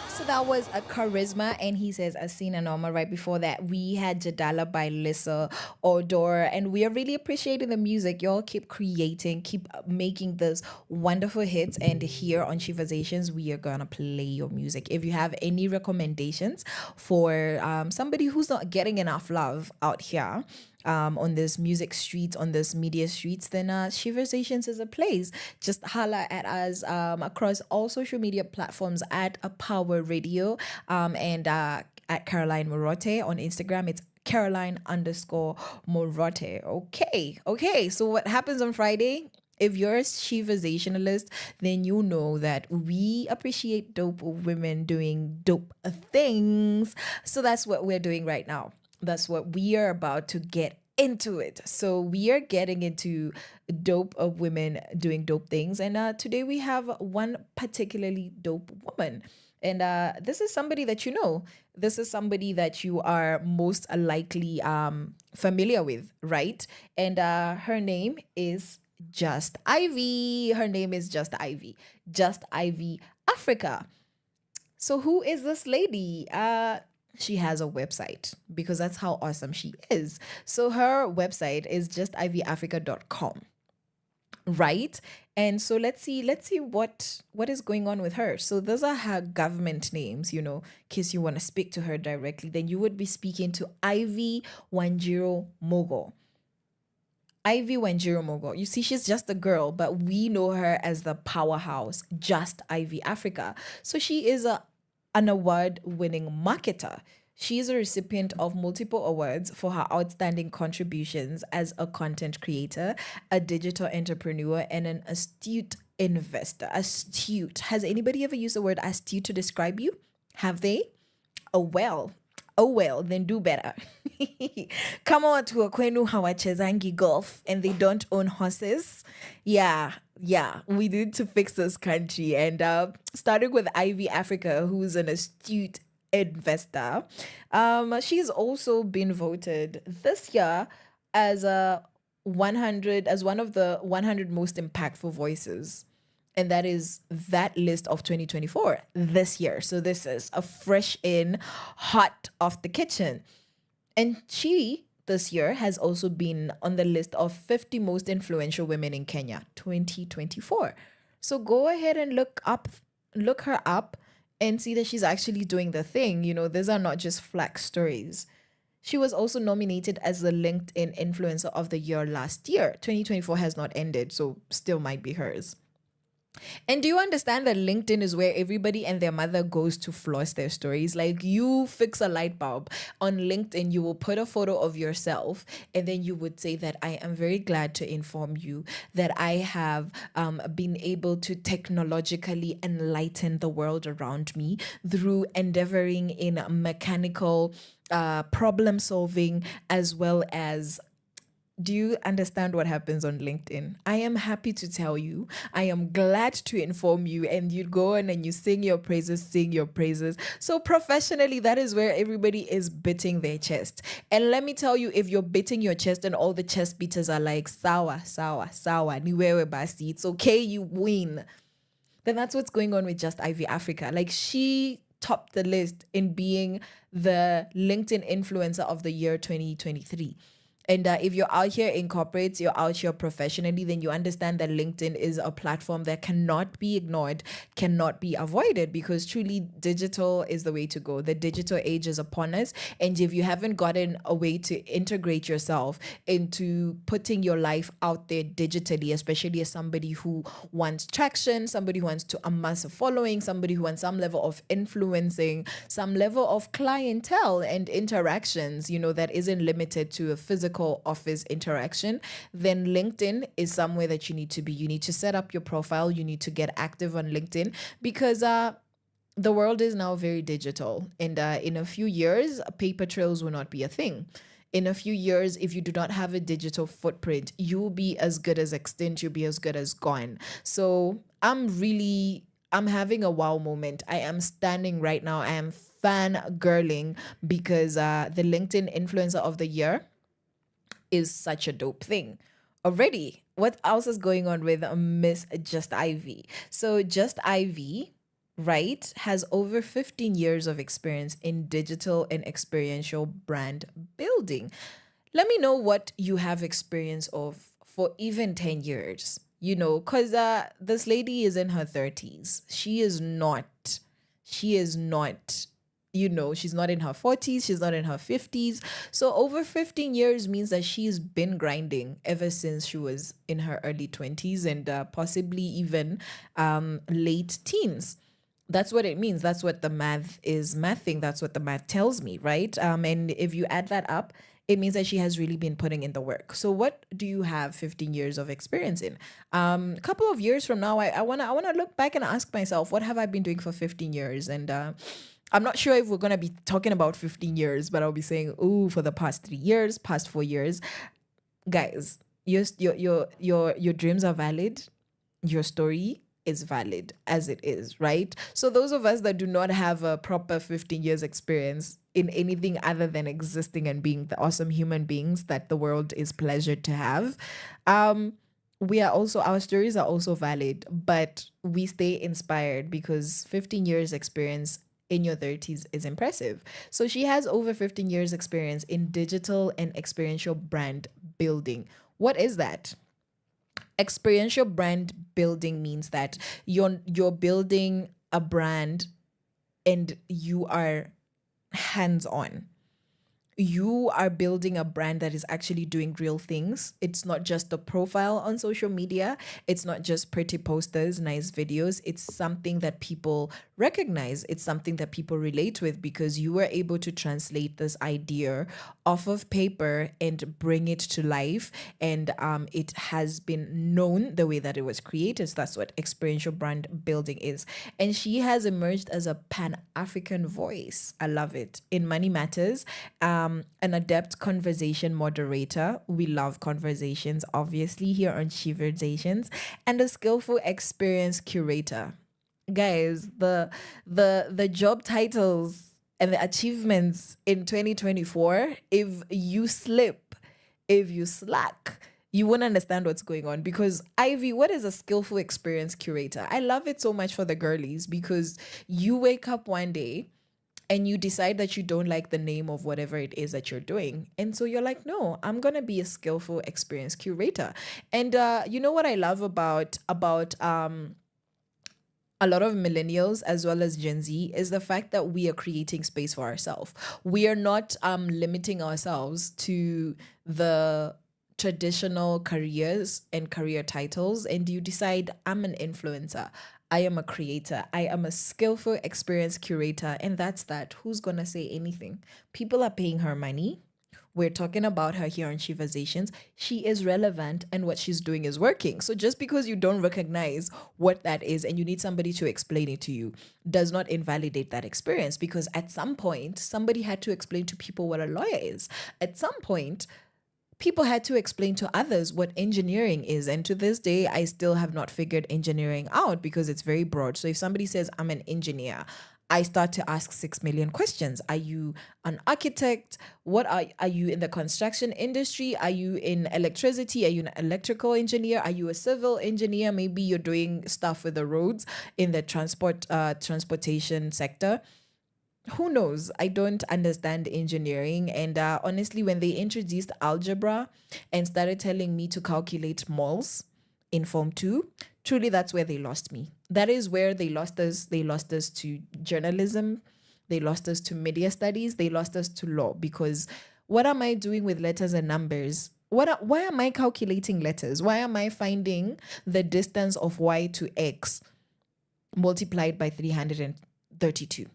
So that was a Charisma, and he says Asina Norma. Right before that, we had Jadala by Lissa Odor, and we are really appreciating the music. Y'all keep creating, keep making this wonderful hits, and here on Sheversations, we are gonna play your music. If you have any recommendations for somebody who's not getting enough love out here, on this music streets, on this media streets, then Sheversations is a place. Just holla at us across all social media platforms at a Power Radio and at Caroline Murote on Instagram. It's Caroline_Murote. Okay. So what happens on Friday? If you're a Sheversationalist, then you know that we appreciate dope women doing dope things. So that's what we're doing right now. That's what we are about to get into it. So we are getting into dope of women doing dope things. And today we have one particularly dope woman. And this is somebody that you know. This is somebody that you are most likely familiar with, right? And her name is Just Ivy. Her name is Just Ivy. Just Ivy Africa. So who is this lady? She has a website because that's how awesome she is. So her website is justivyafrica.com. Right? And so let's see what is going on with her. So those are her government names, you know, in case you want to speak to her directly, then you would be speaking to Ivy Wanjiru Mogo. Ivy Wanjiru Mogo. You see, she's just a girl, but we know her as the powerhouse, Just Ivy Africa. So she is a an award-winning marketer. She is a recipient of multiple awards for her outstanding contributions as a content creator, a digital entrepreneur, and an astute investor. Astute. Has anybody ever used the word astute to describe you? Have they? Oh well, then do better. Come on to Akwenu hawachezangi golf and they don't own horses. Yeah, we need to fix this country. And starting with Ivy Africa, who's an astute investor. She's also been voted this year as one of the 100 most impactful voices, and that is that list of 2024 this year. So this is a fresh in, hot off the kitchen. And she this year has also been on the list of 50 most influential women in Kenya 2024. So go ahead and look her up and see that she's actually doing the thing. These are not just flack stories. She was also nominated as the LinkedIn Influencer of the Year last year. 2024 has not ended, so still might be hers. And do you understand that LinkedIn is where everybody and their mother goes to floss their stories? Like, you fix a light bulb on LinkedIn, you will put a photo of yourself, and then you would say that I am very glad to inform you that I have been able to technologically enlighten the world around me through endeavoring in mechanical problem solving, as well as. Do you understand what happens on LinkedIn? I am happy to tell you. I am glad to inform you. And you go on and you sing your praises. So professionally, that is where everybody is beating their chest. And let me tell you, if you're beating your chest and all the chest beaters are like, sawa, niwewe basi, it's okay, you win. Then that's what's going on with Just Ivy Africa. Like, she topped the list in being the LinkedIn Influencer of the Year 2023. And if you're out here in corporates, you're out here professionally, then you understand that LinkedIn is a platform that cannot be ignored, cannot be avoided, because truly digital is the way to go. The digital age is upon us. And if you haven't gotten a way to integrate yourself into putting your life out there digitally, especially as somebody who wants traction, somebody who wants to amass a following, somebody who wants some level of influencing, some level of clientele and interactions, that isn't limited to a physical office interaction, then LinkedIn is somewhere that you need to be. You need to set up your profile. You need to get active on LinkedIn, because the world is now very digital. And in a few years, paper trails will not be a thing. In a few years, if you do not have a digital footprint, you will be as good as extinct. You'll be as good as gone. So I'm having a wow moment. I am standing right now. I am fangirling because the LinkedIn Influencer of the Year is such a dope thing. Already, what else is going on with Miss Just Ivy? So Just Ivy, right, has over 15 years of experience in digital and experiential brand building. Let me know what you have experience of for even 10 years, because this lady is in her 30s. She is not, she's not in her 40s, she's not in her 50s. So over 15 years means that she's been grinding ever since she was in her early 20s and possibly even late teens. That's what it means. That's what the math is mathing. That's what the math tells me, right? And if you add that up, it means that she has really been putting in the work. So what do you have 15 years of experience in? A couple of years from now, I wanna look back and ask myself, what have I been doing for 15 years? And I'm not sure if we're going to be talking about 15 years, but I'll be saying, for the past 3 years, past 4 years. Guys, your dreams are valid. Your story is valid as it is, right? So those of us that do not have a proper 15 years experience in anything other than existing and being the awesome human beings that the world is pleasured to have, our stories are also valid, but we stay inspired because 15 years experience in your 30s is impressive. So she has over 15 years experience in digital and experiential brand building. What is that? Experiential brand building means that you're building a brand and you are hands-on. you are building a brand that is actually doing real things. It's not just a profile on social media. It's not just pretty posters, nice videos. It's something that people recognize. It's something that people relate with because you were able to translate this idea off of paper and bring it to life. And it has been known the way that it was created. So that's what experiential brand building is. And she has emerged as a Pan-African voice. I love it. In Money Matters, an adept conversation moderator. We love conversations, obviously, here on Sheversations, and a skillful experience curator. Guys, the job titles and the achievements in 2024, if you slip, if you slack, you won't understand what's going on. Because Ivy, what is a skillful experience curator? I love it so much for the girlies because you wake up one day and you decide that you don't like the name of whatever it is that you're doing. And so you're like, no, I'm going to be a skillful experience curator. And you know what I love about a lot of millennials as well as Gen Z is the fact that we are creating space for ourselves. We are not limiting ourselves to the traditional careers and career titles, and you decide, I'm an influencer, I am a creator, I am a skillful experience curator, and that's that. Who's gonna say anything? People are paying her money. We're talking about her here on Sheversations. She is relevant and what she's doing is working. So just because you don't recognize what that is and you need somebody to explain it to you does not invalidate that experience, because at some point somebody had to explain to people what a lawyer is. At some point people had to explain to others what engineering is. And to this day, I still have not figured engineering out because it's very broad. So if somebody says, I'm an engineer, I start to ask 6 million questions. Are you an architect? What are you in the construction industry? Are you in electricity? Are you an electrical engineer? Are you a civil engineer? Maybe you're doing stuff with the roads in the transportation sector. Who knows? I don't understand engineering. And honestly, when they introduced algebra and started telling me to calculate moles in Form 2, truly that's where they lost me. That is where they lost us. They lost us to journalism. They lost us to media studies. They lost us to law, because what am I doing with letters and numbers? Why am I calculating letters? Why am I finding the distance of y to x multiplied by 332?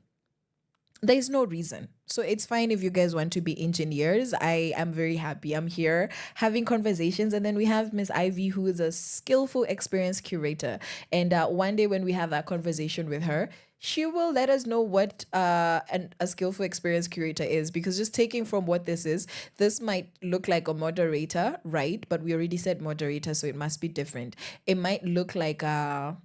There's no reason. So it's fine if you guys want to be engineers. I am very happy. I'm here having conversations. And then we have Miss Ivy, who is a skillful experience curator. And one day when we have that conversation with her, she will let us know what a skillful experience curator is. Because just taking from what this might look like a moderator, right? But we already said moderator, so it must be different. It might look like I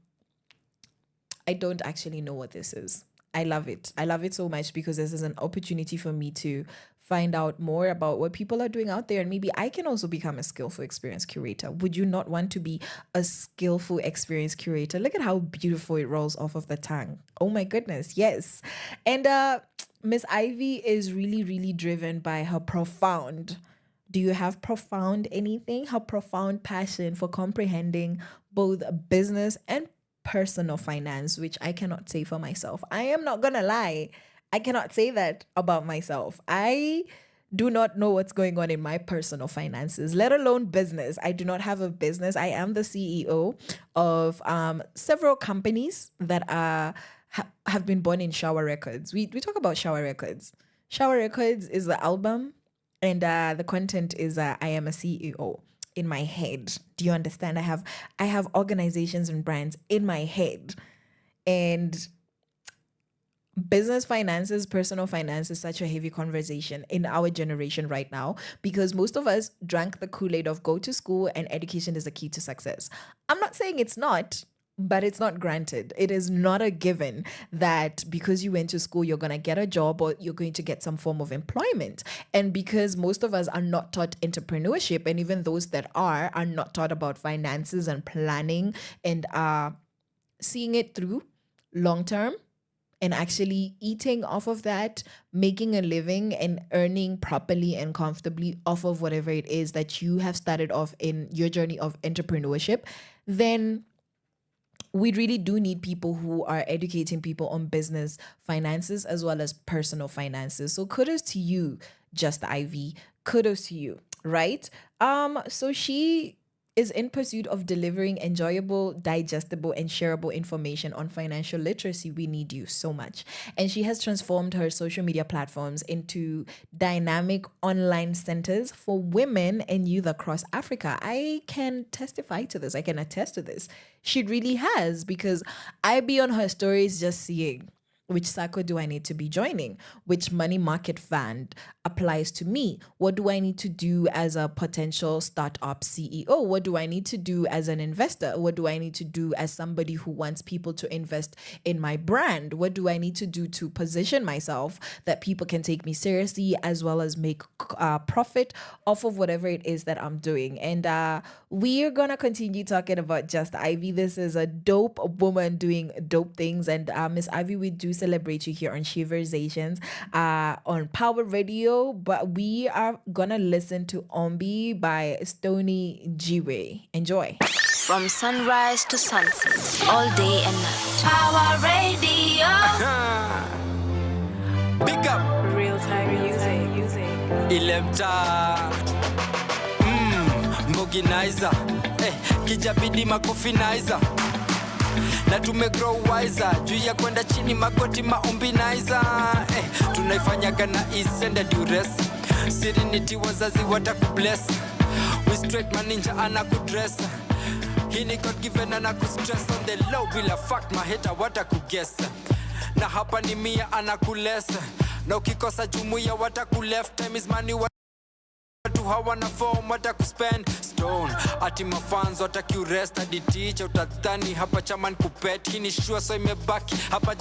don't actually know what this is. I love it. I love it so much because this is an opportunity for me to find out more about what people are doing out there. And maybe I can also become a skillful experience curator. Would you not want to be a skillful experience curator? Look at how beautiful it rolls off of the tongue. Oh my goodness. Yes. And Miss Ivy is really, really driven by her profound. Do you have profound anything? Her profound passion for comprehending both business and personal finance, which I cannot say for myself. I am not gonna lie. I cannot say that about myself. I do not know what's going on in my personal finances, let alone business. I do not have a business. I am the CEO of several companies that have been born in Shower Records. We talk about Shower Records. Shower Records is the album, and the content is I am a CEO. In my head. Do you understand? I have organizations and brands in my head. And business finances, personal finance is such a heavy conversation in our generation right now, because most of us drank the Kool-Aid of go to school and education is the key to success. I'm not saying it's not, but it's not granted. It is not a given that because you went to school, you're going to get a job or you're going to get some form of employment. And because most of us are not taught entrepreneurship, and even those that are not taught about finances and planning and seeing it through long term and actually eating off of that, making a living and earning properly and comfortably off of whatever it is that you have started off in your journey of entrepreneurship, then we really do need people who are educating people on business finances as well as personal finances. So kudos to you Just Ivy. Kudos to you, right? So she is in pursuit of delivering enjoyable, digestible, and shareable information on financial literacy. We need you so much. And she has transformed her social media platforms into dynamic online centers for women and youth across Africa. I can testify to this. I can attest to this. She really has, because I be on her stories just seeing which circle do I need to be joining? Which money market fund applies to me? What do I need to do as a potential startup CEO? What do I need to do as an investor? What do I need to do as somebody who wants people to invest in my brand? What do I need to do to position myself that people can take me seriously, as well as make profit off of whatever it is that I'm doing? And we are going to continue talking about Just Ivy. This is a dope woman doing dope things. And Miss Ivy, we do celebrate you here on Sheversations on Power Radio, but we are gonna listen to Ombi by Stony Jiwe. Enjoy. From sunrise to sunset, all day and night. Power Radio. Big up. Real time music. Ilemta. Mboginizer. Kijabidi makufinizer. Na tumegrow wiser, juu ya kwenda chini magoti maumbinizer. Tunaifanyaga na ease and duress. Serenity wazazi watakubless. We straight maninja anakudress. Hii ni God given anakustress on the low. Bila fuck maheta watakugesa. Na hapa ni mia anakulesa. Na ukikosa jumuia watakuleft. Time is money watu hawana form watakuspend stone. Ati mafans watakurest hadi teacher utadhani hapa chaman kupet. Hii ni sure so imebaki hapa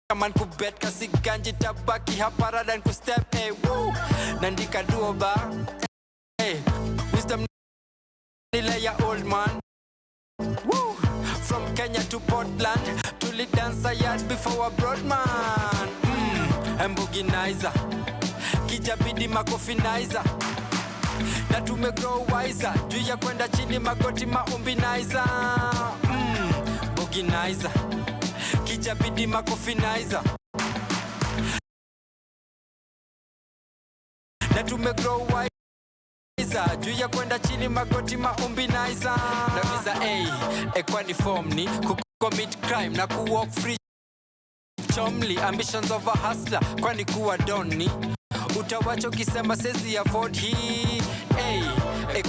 chaman kubet. Kasi ganji tabaki hapa radan kustep. Hey woo, nandika duoba. Hey, wisdom nile ya old man. Woo, from Kenya to Portland tulidansa yard before a broad man. Mboginizer, kijabidi makofinizer. Na tumegrow wiser, juu ya kwenda chini magoti maumbinizer. Boginizer, kijabidi makofinizer. Na tumegrow wiser, juu ya kwenda chini magoti maumbinizer. Na kwani form ni kucommit crime na kuwalk free. Chomly, ambitions of a hustler, kwani kuwa doni. Utawacho kisema sezi afford hii.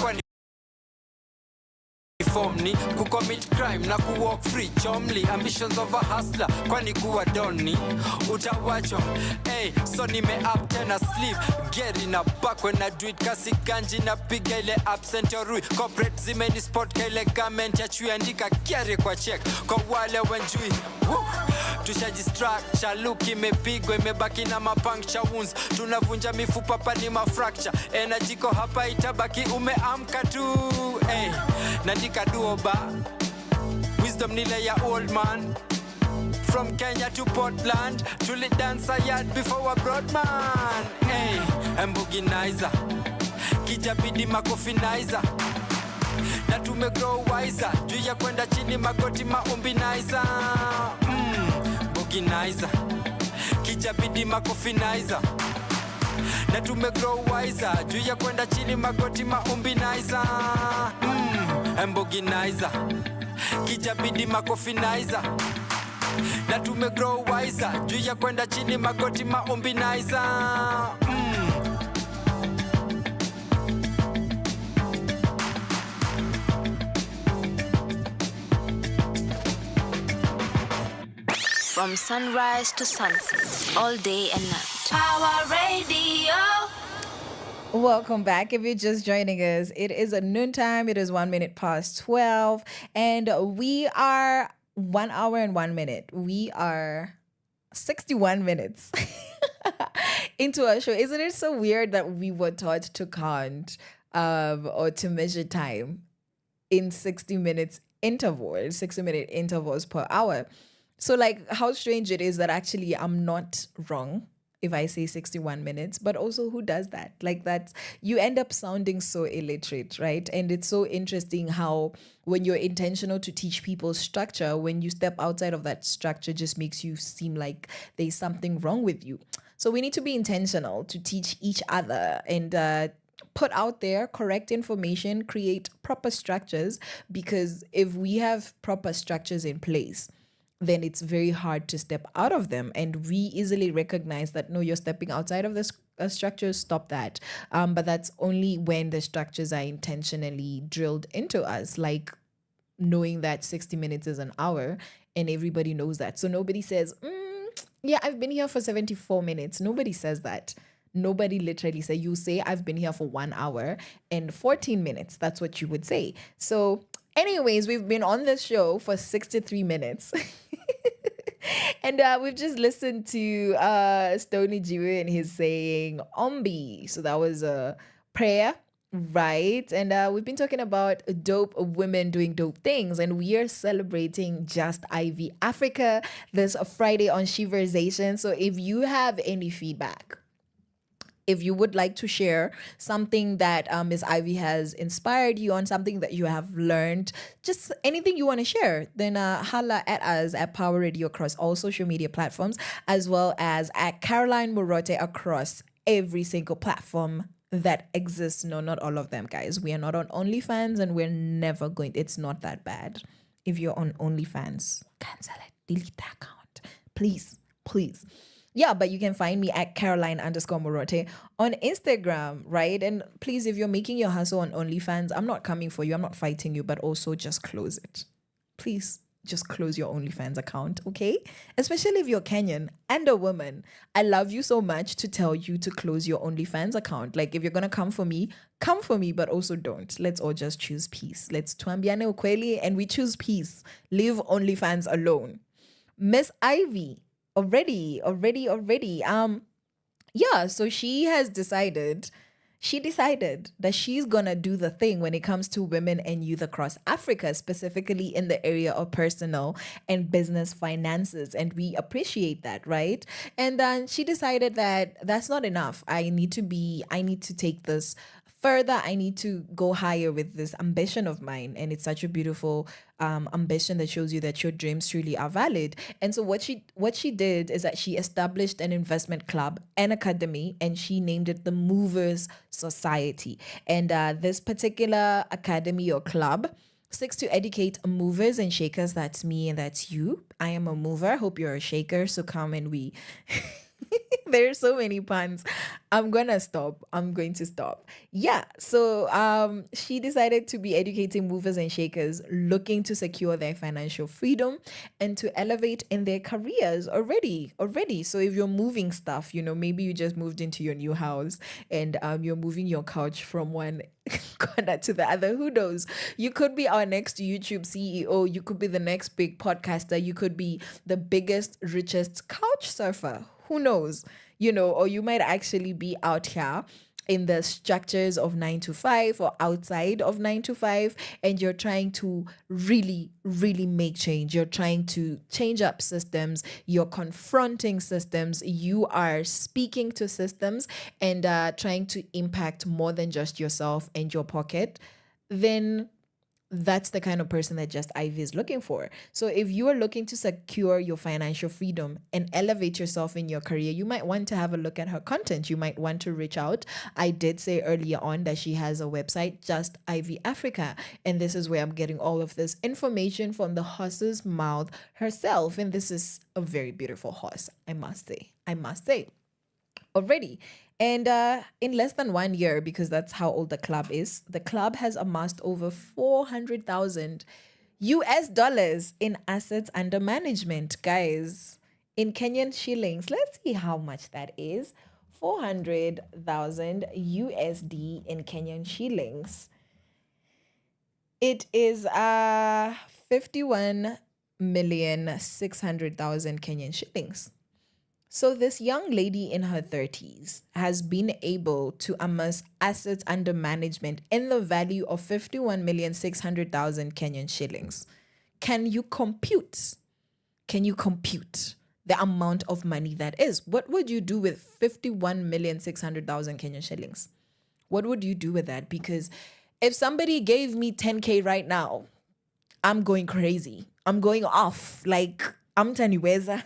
Kwani form ni kucommit crime na kuwalk free. Chomly, ambitions of a hustler, kwani kuwa doni. Utawacho, so nime up tena sleep. Geri na back when I do it. Kasi ganji na piga ile absent or rui. Corporate zimeni spot ka ile garment ya chui. Andika kiare kwa check kwa wale wenjui. Tushajistract, chaluki imepigwa imebaki na mapuncture wounds. Tunavunja mifupa pa ni mafracture. Energy ko hapa itabaki umeamka tu. Nandika duoba. Wisdom nile ya old man. From Kenya to Portland tulidansa yard before a broad man. Mboginizer, kijabidi makofinizer. Na tumegrow wiser, juu ya kwenda chini magoti maumbinizer. Boginizer, kijabidi makofinizer. Na tumegrow wiser, juu ya kwenda chini magoti maumbinizer. Mboginizer, kijabidi makofinizer. Na tumegrow wiser, juu ya kwenda chini magoti maumbinizer. From sunrise to sunset, all day and night. Power Radio. Welcome back. If you're just joining us, it is a noontime. It is 1 minute past 12. And we are 1 hour and 1 minute. We are 61 minutes into our show. Isn't it so weird that we were taught to count or to measure time in 60 minute intervals per hour? So like how strange it is that actually I'm not wrong if I say 61 minutes, but also who does that? Like that, you end up sounding so illiterate, right? And it's so interesting how when you're intentional to teach people structure, when you step outside of that structure just makes you seem like there's something wrong with you. So we need to be intentional to teach each other and put out there correct information, create proper structures, because if we have proper structures in place, then it's very hard to step out of them. And we easily recognize that, no, you're stepping outside of the structures, stop that. But that's only when the structures are intentionally drilled into us, like knowing that 60 minutes is an hour and everybody knows that. So nobody says, yeah, I've been here for 74 minutes. Nobody says that. Nobody literally say. You say, I've been here for 1 hour and 14 minutes. That's what you would say. So anyways, we've been on this show for 63 minutes. And we've just listened to Stony Jiwe and his saying Ombi. So that was a prayer, right? And we've been talking about dope women doing dope things. And we are celebrating Just Ivy Africa this Friday on Sheversations. So if you have any feedback, if you would like to share something that Miss Ivy has inspired you on, something that you have learned, just anything you want to share, then holla at us at Power Radio across all social media platforms, as well as at Caroline Murote across every single platform that exists. No, not all of them, guys. We are not on OnlyFans, and we're never going. It's not that bad. If you're on OnlyFans, cancel it. Delete the account. Please, please. Yeah, but you can find me at Caroline_Murote on Instagram, right? And please, if you're making your hustle on OnlyFans, I'm not coming for you. I'm not fighting you, but also just close it. Please, just close your OnlyFans account, okay? Especially if you're Kenyan and a woman. I love you so much to tell you to close your OnlyFans account. Like, if you're going to come for me, but also don't. Let's all just choose peace. Let's tuambiane ukweli and we choose peace. Leave OnlyFans alone. Miss Ivy. Already. Yeah, so she decided that she's gonna do the thing when it comes to women and youth across Africa, specifically in the area of personal and business finances. And we appreciate that, right? And then she decided that that's not enough. I need to take this further. I need to go higher with this ambition of mine. And it's such a beautiful ambition that shows you that your dreams truly are valid. And so what she did is that she established an investment club, an academy, and she named it the Movers Society. And this particular academy or club seeks to educate movers and shakers. That's me and that's you. I am a mover. Hope you're a shaker. So come and we... There's so many puns. I'm going to stop. Yeah. So she decided to be educating movers and shakers looking to secure their financial freedom and to elevate in their careers already. So if you're moving stuff, maybe you just moved into your new house and you're moving your couch from one corner to the other. Who knows? You could be our next YouTube CEO. You could be the next big podcaster. You could be the biggest, richest couch surfer. Who knows? Or you might actually be out here in the structures of 9 to 5 or outside of 9 to 5, and you're trying to really, really make change. You're trying to change up systems. You're confronting systems. You are speaking to systems and trying to impact more than just yourself and your pocket. Then that's the kind of person that Just Ivy is looking for. So if you are looking to secure your financial freedom and elevate yourself in your career, you might want to have a look at her content. You might want to reach out. I did say earlier on that she has a website, Just Ivy Africa. And this is where I'm getting all of this information from the horse's mouth herself. And this is a very beautiful horse, I must say. Already. And in less than 1 year, because that's how old the club is, the club has amassed over $400,000 in assets under management, guys, in Kenyan shillings. Let's see how much that is. 400,000 USD in Kenyan shillings. It is 51,600,000 Kenyan shillings. So this young lady in her 30s has been able to amass assets under management in the value of 51,600,000 Kenyan shillings. Can you compute the amount of money that is? What would you do with 51,600,000 Kenyan shillings? What would you do with that? Because if somebody gave me 10K right now, I'm going crazy. I'm going off. Like, I'm Taniweza.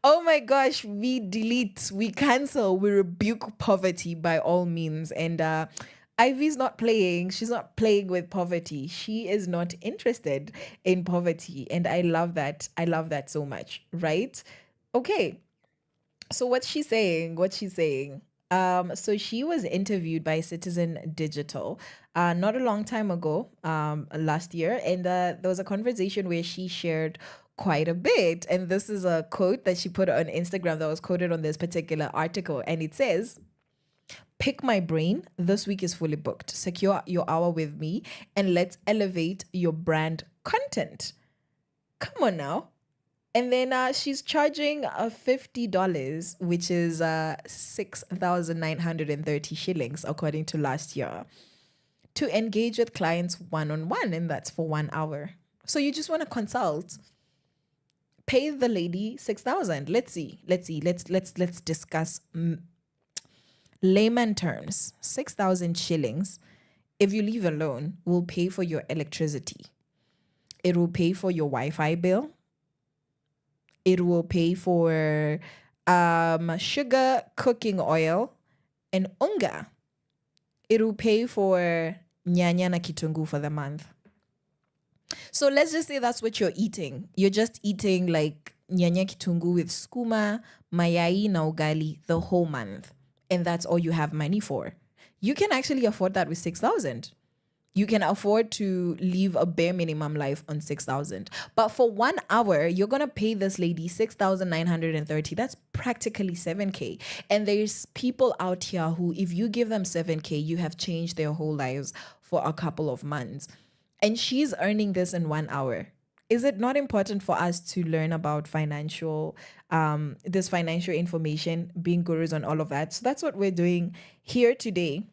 Oh my gosh, we delete, we cancel, we rebuke poverty by all means. And Ivy's not playing. She's not playing with poverty. She is not interested in poverty. And I love that. I love that so much. Right? Okay. So what's she saying? So she was interviewed by Citizen Digital not a long time ago, last year, and there was a conversation where she shared quite a bit. And this is a quote that she put on Instagram that was quoted on this particular article, and it says, "Pick my brain. This week is fully booked. Secure your hour with me, and let's elevate your brand content." Come on now. And then she's charging $50, which is 6,930 shillings, according to last year, to engage with clients one-on-one, and that's for 1 hour. So you just want to consult. Pay the lady 6,000. Let's discuss layman terms. 6,000 shillings, if you leave alone, will pay for your electricity. It will pay for your Wi-Fi bill. It will pay for sugar, cooking oil, and unga. It will pay for nyanya na kitungu for the month. So let's just say that's what you're eating. You're just eating like nyanya kitungu with skuma, mayai na ugali the whole month. And that's all you have money for. You can actually afford that with 6,000. You can afford to live a bare minimum life on 6,000. But for 1 hour, you're going to pay this lady 6,930. That's practically 7K. And there's people out here who, if you give them 7K, you have changed their whole lives for a couple of months. And she's earning this in 1 hour. Is it not important for us to learn about financial information, being gurus on all of that? So that's what we're doing here today.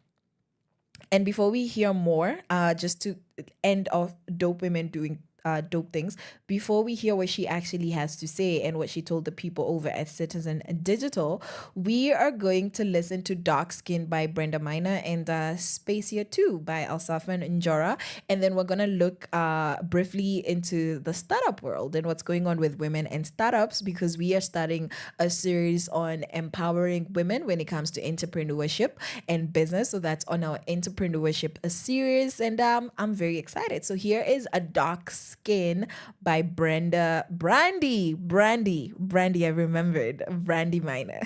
And before we hear more, just to end off dope women doing dope things, before we hear what she actually has to say and what she told the people over at Citizen Digital, we are going to listen to Dark Skin by Brenda Minor and Spacier 2 by Alsafan Njora. And then we're going to look briefly into the startup world and what's going on with women and startups, because we are starting a series on empowering women when it comes to entrepreneurship and business. So that's on our entrepreneurship series. And I'm very excited. So here is a Dark Skin by Brandy, I remembered, Brandy Minor.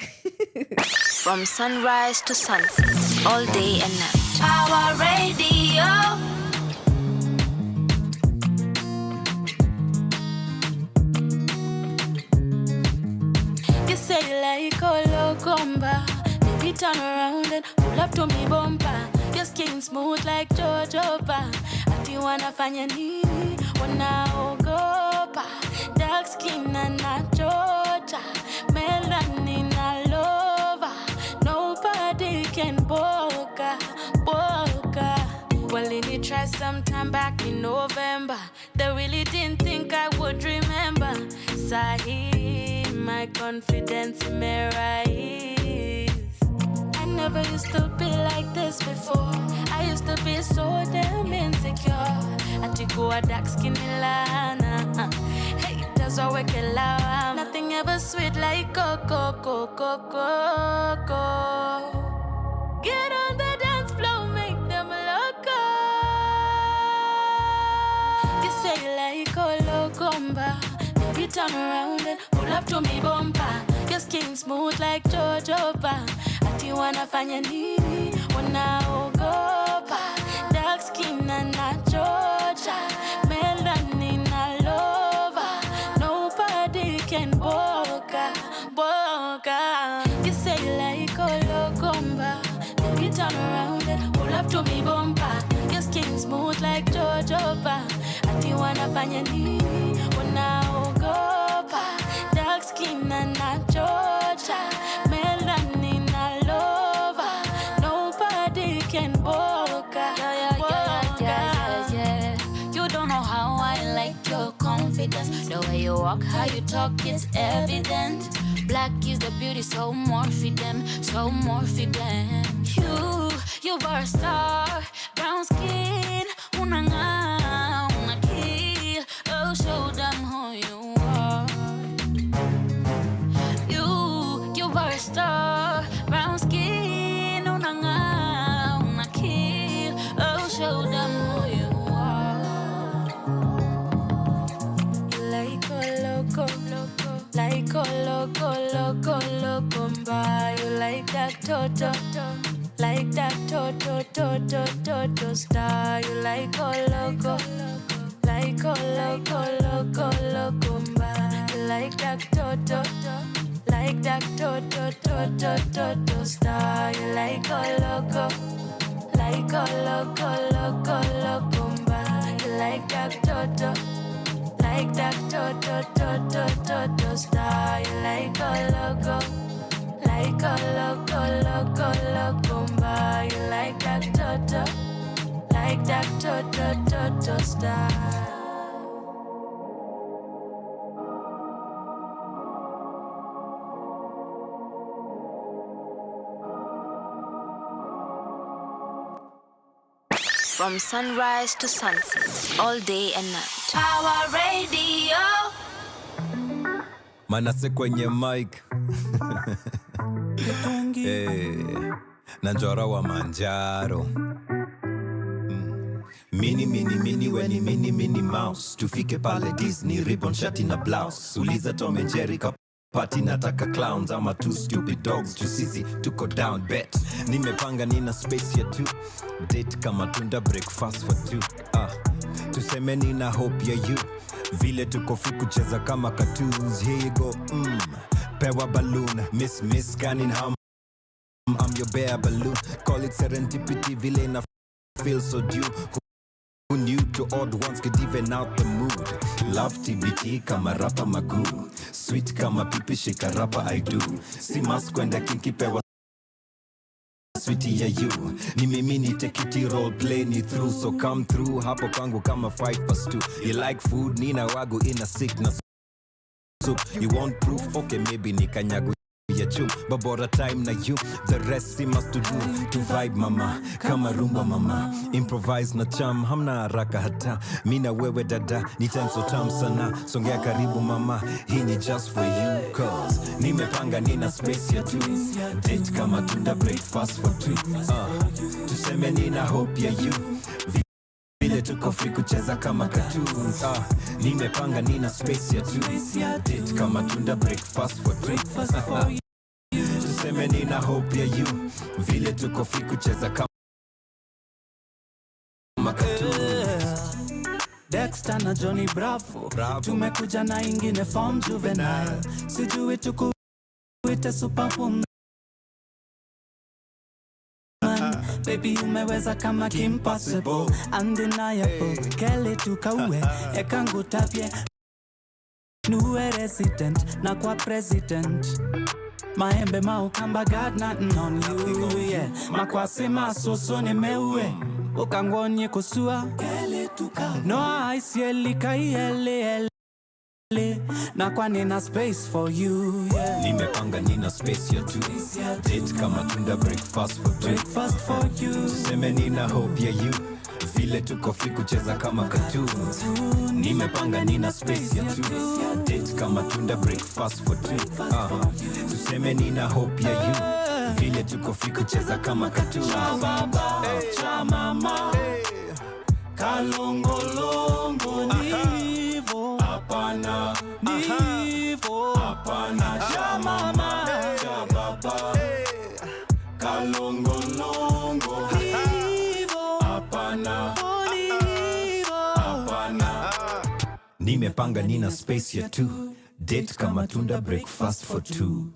From sunrise to sunset, all day and night. Power Radio. You say you like Ologomba, baby turn around and pull up to me bumper. Your skin smooth like jojoba. Ati wanafanya nini? Wanaogopa. Dark skin na nachocha, melanin na lova. Nobody can boka. Well, they tried sometime back in November. They really didn't think I would remember. Sahi, my confidence in my rise. I never used to be like this before. I used to be so damn insecure. I had to go a dark skin lana. Hey, that's why we can love. Nothing ever sweet like coco. Get on the dance floor, make them loco. You say you like Ologomba, baby turn around and pull up to me bumper. Your skin smooth like jojoba. Ati wanafanya nini? Wanaogopa. Dark skin na nachocha, melanin na lova. Nobody can boka. You say you like Ologomba, baby turn around and pull up to me bumper. Your skin smooth like jojoba. Ati wanafanya nini? Wanaogopa. Dark skin na nachocha, melanin na lova. Nobody can boka. Yeah. You don't know how I like your confidence. The way you walk, how you talk, it's evident. Black is the beauty, so more for them. You are a star. Brown skin, una kill. Oh, show them who you are. toto star. You like a loco, like a loco, you like that toto star. You like a loco, loco, you like that toto star. You like a loco, loco, you like that toto star. From sunrise to sunset, all day and night. Power Radio. Manase kwenye mic. Nanjora wa manjaro. Mini weni mouse. Tufike pale Disney, ribbon shati na blouse. Uliza Tom and Jerry Party nataka clowns ama two stupid dogs. Jusisi tuko down bet. Nimepanga nina space ya two. Date kama tunda breakfast for two. Tuseme nina hope ya you. Vile tuko free kucheza kama cartoons. Here you go, Pawa balloon. Miss canning how I'm your bear balloon. Call it serendipity. Vile na feel so due. Who knew to odd ones could even out the mood. Love TBT kama rapa magoo. Sweet kama pipi shika rapa I do. Si mask kwenda kinki pewa sweetie ya you. Ni mimi ni tekiti role play ni through. So come through hapo kwangu kama 5+2. You like food nina wagu ina sickness soup. You want proof? Okay maybe ni kanyagu ya chum. Babora time na you. The rest si must to do. To vibe mama. Kama rumba mama. Improvise na cham. Hamna haraka hata. Mina wewe dada. Ni time so tam sana. Songea karibu mama. Hii ni just for you. Cause nimepanga nina space ya two. Date kama tunda breakfast for two. Tuseme nina hope ya you. Vile tuko free kucheza kama cartoons. Nimepanga nina space ya two. Date kama tunda breakfast for two. Tuseme nina hope ya you. Vile tuko free kucheza kama cartoons. Dexter na Johnny Bravo. Tumekuja na ingine form juvenile. Sijui tukuite superwoman. Baby umeweza kama Kim Possible. Undeniable. Kele tukaue. Ekangu tapye. Nuwe resident. Na kwa president. Maembe maukamba God nothing on you, yeah. Makwasi masoso ni mewe. Ukangonye kusua. No aisieli kaiyele. Na kwa nina space for you, yeah. Nimepanga nina space ya two. Date kama tunda breakfast for two. Tuseme nina hope ya you. Vile tuko free kucheza kama cartoons. Nimepanga nina space ya two. Date kama tunda breakfast for two. Tuseme nina hope ya you. Vile tuko free kucheza kama cartoons. Cha mama kalongolongo nivo apana nivo apana cha mama cha baba kalongolongo nivo apana apana. Nimepanga nina space ya two. Date kama tunda breakfast for two.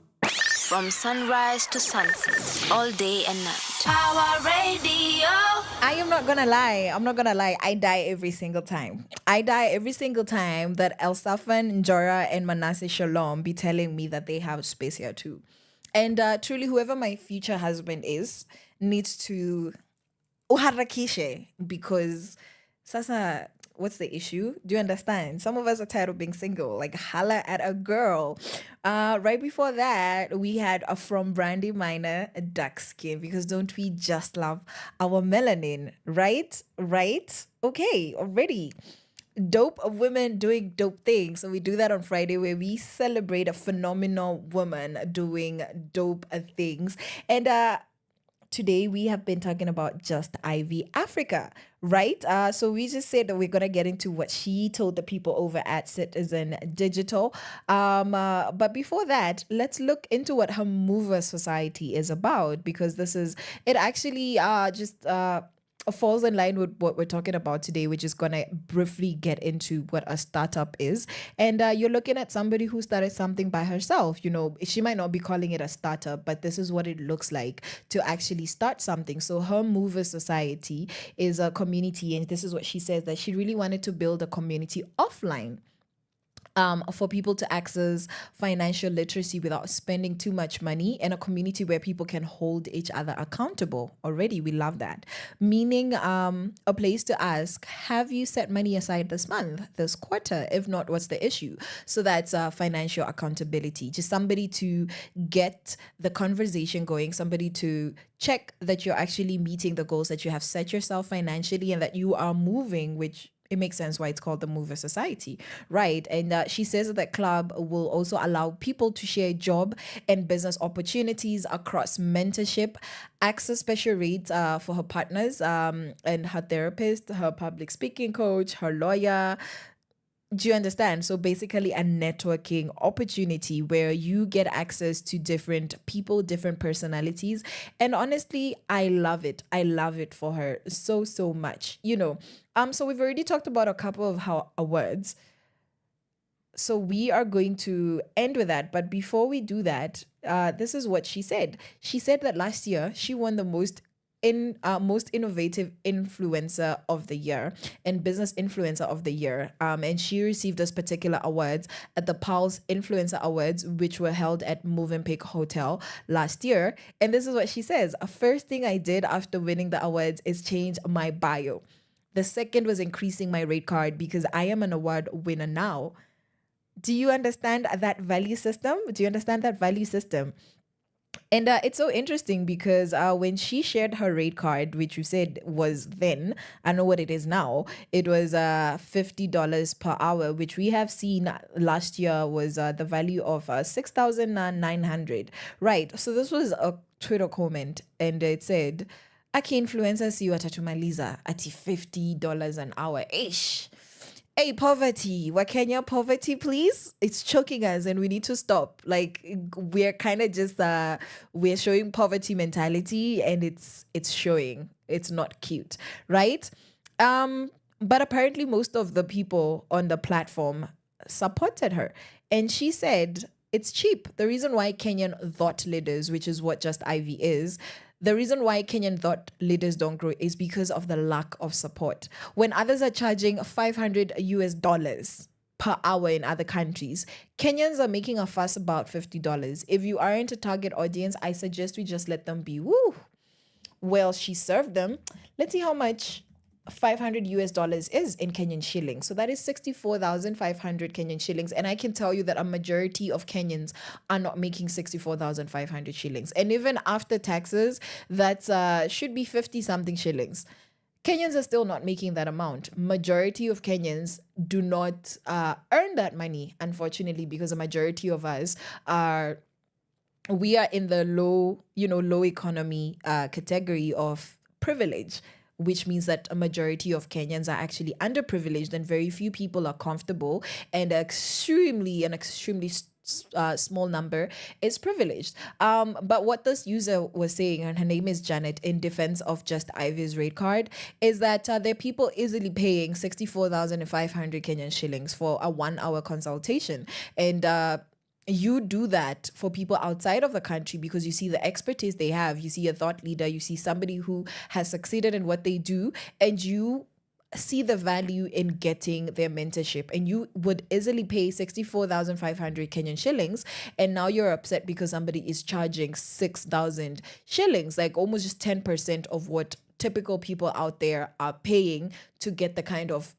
From sunrise to sunset, all day and night. Power Radio. I am not gonna lie. I'm not gonna lie. I die every single time. I die every single time that Elsafan, Njora, and Manasseh Shalom be telling me that they have space here too. And truly, whoever my future husband is needs to uharakishe, because sasa, what's the issue? Do you understand? Some of us are tired of being single. Like, holla at a girl. Right before that, we had a from Brandy Minor, dark skin, because don't we just love our melanin, right? Right? Okay, already. Dope of women doing dope things. So we do that on Friday, where we celebrate a phenomenal woman doing dope things. And today we have been talking about Just Ivy Africa, right? So we just said that we're gonna get into what she told the people over at Citizen Digital. But before that, let's look into what her Mover Society is about, because it actually just falls in line with what we're talking about today, which is going to briefly get into what a startup is. And you're looking at somebody who started something by herself. She might not be calling it a startup, but this is what it looks like to actually start something. So her Mover Society is a community, and this is what she says, that she really wanted to build a community offline for people to access financial literacy without spending too much money, in a community where people can hold each other accountable. Already, we love that. Meaning a place to ask, have you set money aside this month, this quarter? If not, what's the issue? So that's financial accountability. Just somebody to get the conversation going, somebody to check that you're actually meeting the goals that you have set yourself financially, and that you are moving, which it makes sense why it's called the Mover Society, right? And she says that the club will also allow people to share job and business opportunities across mentorship, access special rates for her partners and her therapist, her public speaking coach, her lawyer. Do you understand? So basically a networking opportunity where you get access to different people, different personalities. And honestly, I love it. I love it for her so, so much. So we've already talked about a couple of her awards. So we are going to end with that. But before we do that, this is what she said. She said that last year she won the most innovative influencer of the year and business influencer of the year, and she received those particular awards at the Pulse Influencer Awards, which were held at Movenpick Hotel last year. And this is what she says: first thing I did after winning the awards is change my bio. The second was increasing my rate card, because I am an award winner now. Do you understand that value system? And it's so interesting because when she shared her rate card, which you said was then, I know what it is now, it was $50 per hour, which we have seen last year was the value of 6,900. Right. So this was a Twitter comment, and it said, Aki influencers si watatumaliza ati $50 an hour. Ish. Hey, poverty. Wakenya poverty, please. It's choking us and we need to stop. Like, we're kind of just, we're showing poverty mentality, and it's showing. It's not cute, right? But apparently most of the people on the platform supported her. And she said, it's cheap. The reason why Kenyan thought leaders, which is what Just Ivy is, the reason why Kenyan thought leaders don't grow is because of the lack of support. When others are charging $500 per hour in other countries, Kenyans are making a fuss about $50. If you aren't a target audience, I suggest we just let them be. Woo! Well, she served them. Let's see how much $500 is in Kenyan shillings. So that is 64,500 Kenyan shillings. And I can tell you that a majority of Kenyans are not making 64,500 shillings. And even after taxes, that's should be 50 something shillings. Kenyans are still not making that amount. Majority of Kenyans do not earn that money, unfortunately, because a majority of us we are in the low economy category of privilege, which means that a majority of Kenyans are actually underprivileged, and very few people are comfortable, and an extremely small number is privileged. But what this user was saying, and her name is Janet, in defense of Just Ivy's rate card, is that there are people easily paying 64,500 Kenyan shillings for a 1 hour consultation. And you do that for people outside of the country because you see the expertise they have, you see a thought leader, you see somebody who has succeeded in what they do, and you see the value in getting their mentorship, and you would easily pay 64,500 Kenyan shillings, and now you're upset because somebody is charging 6,000 shillings, like almost just 10% of what typical people out there are paying to get the kind of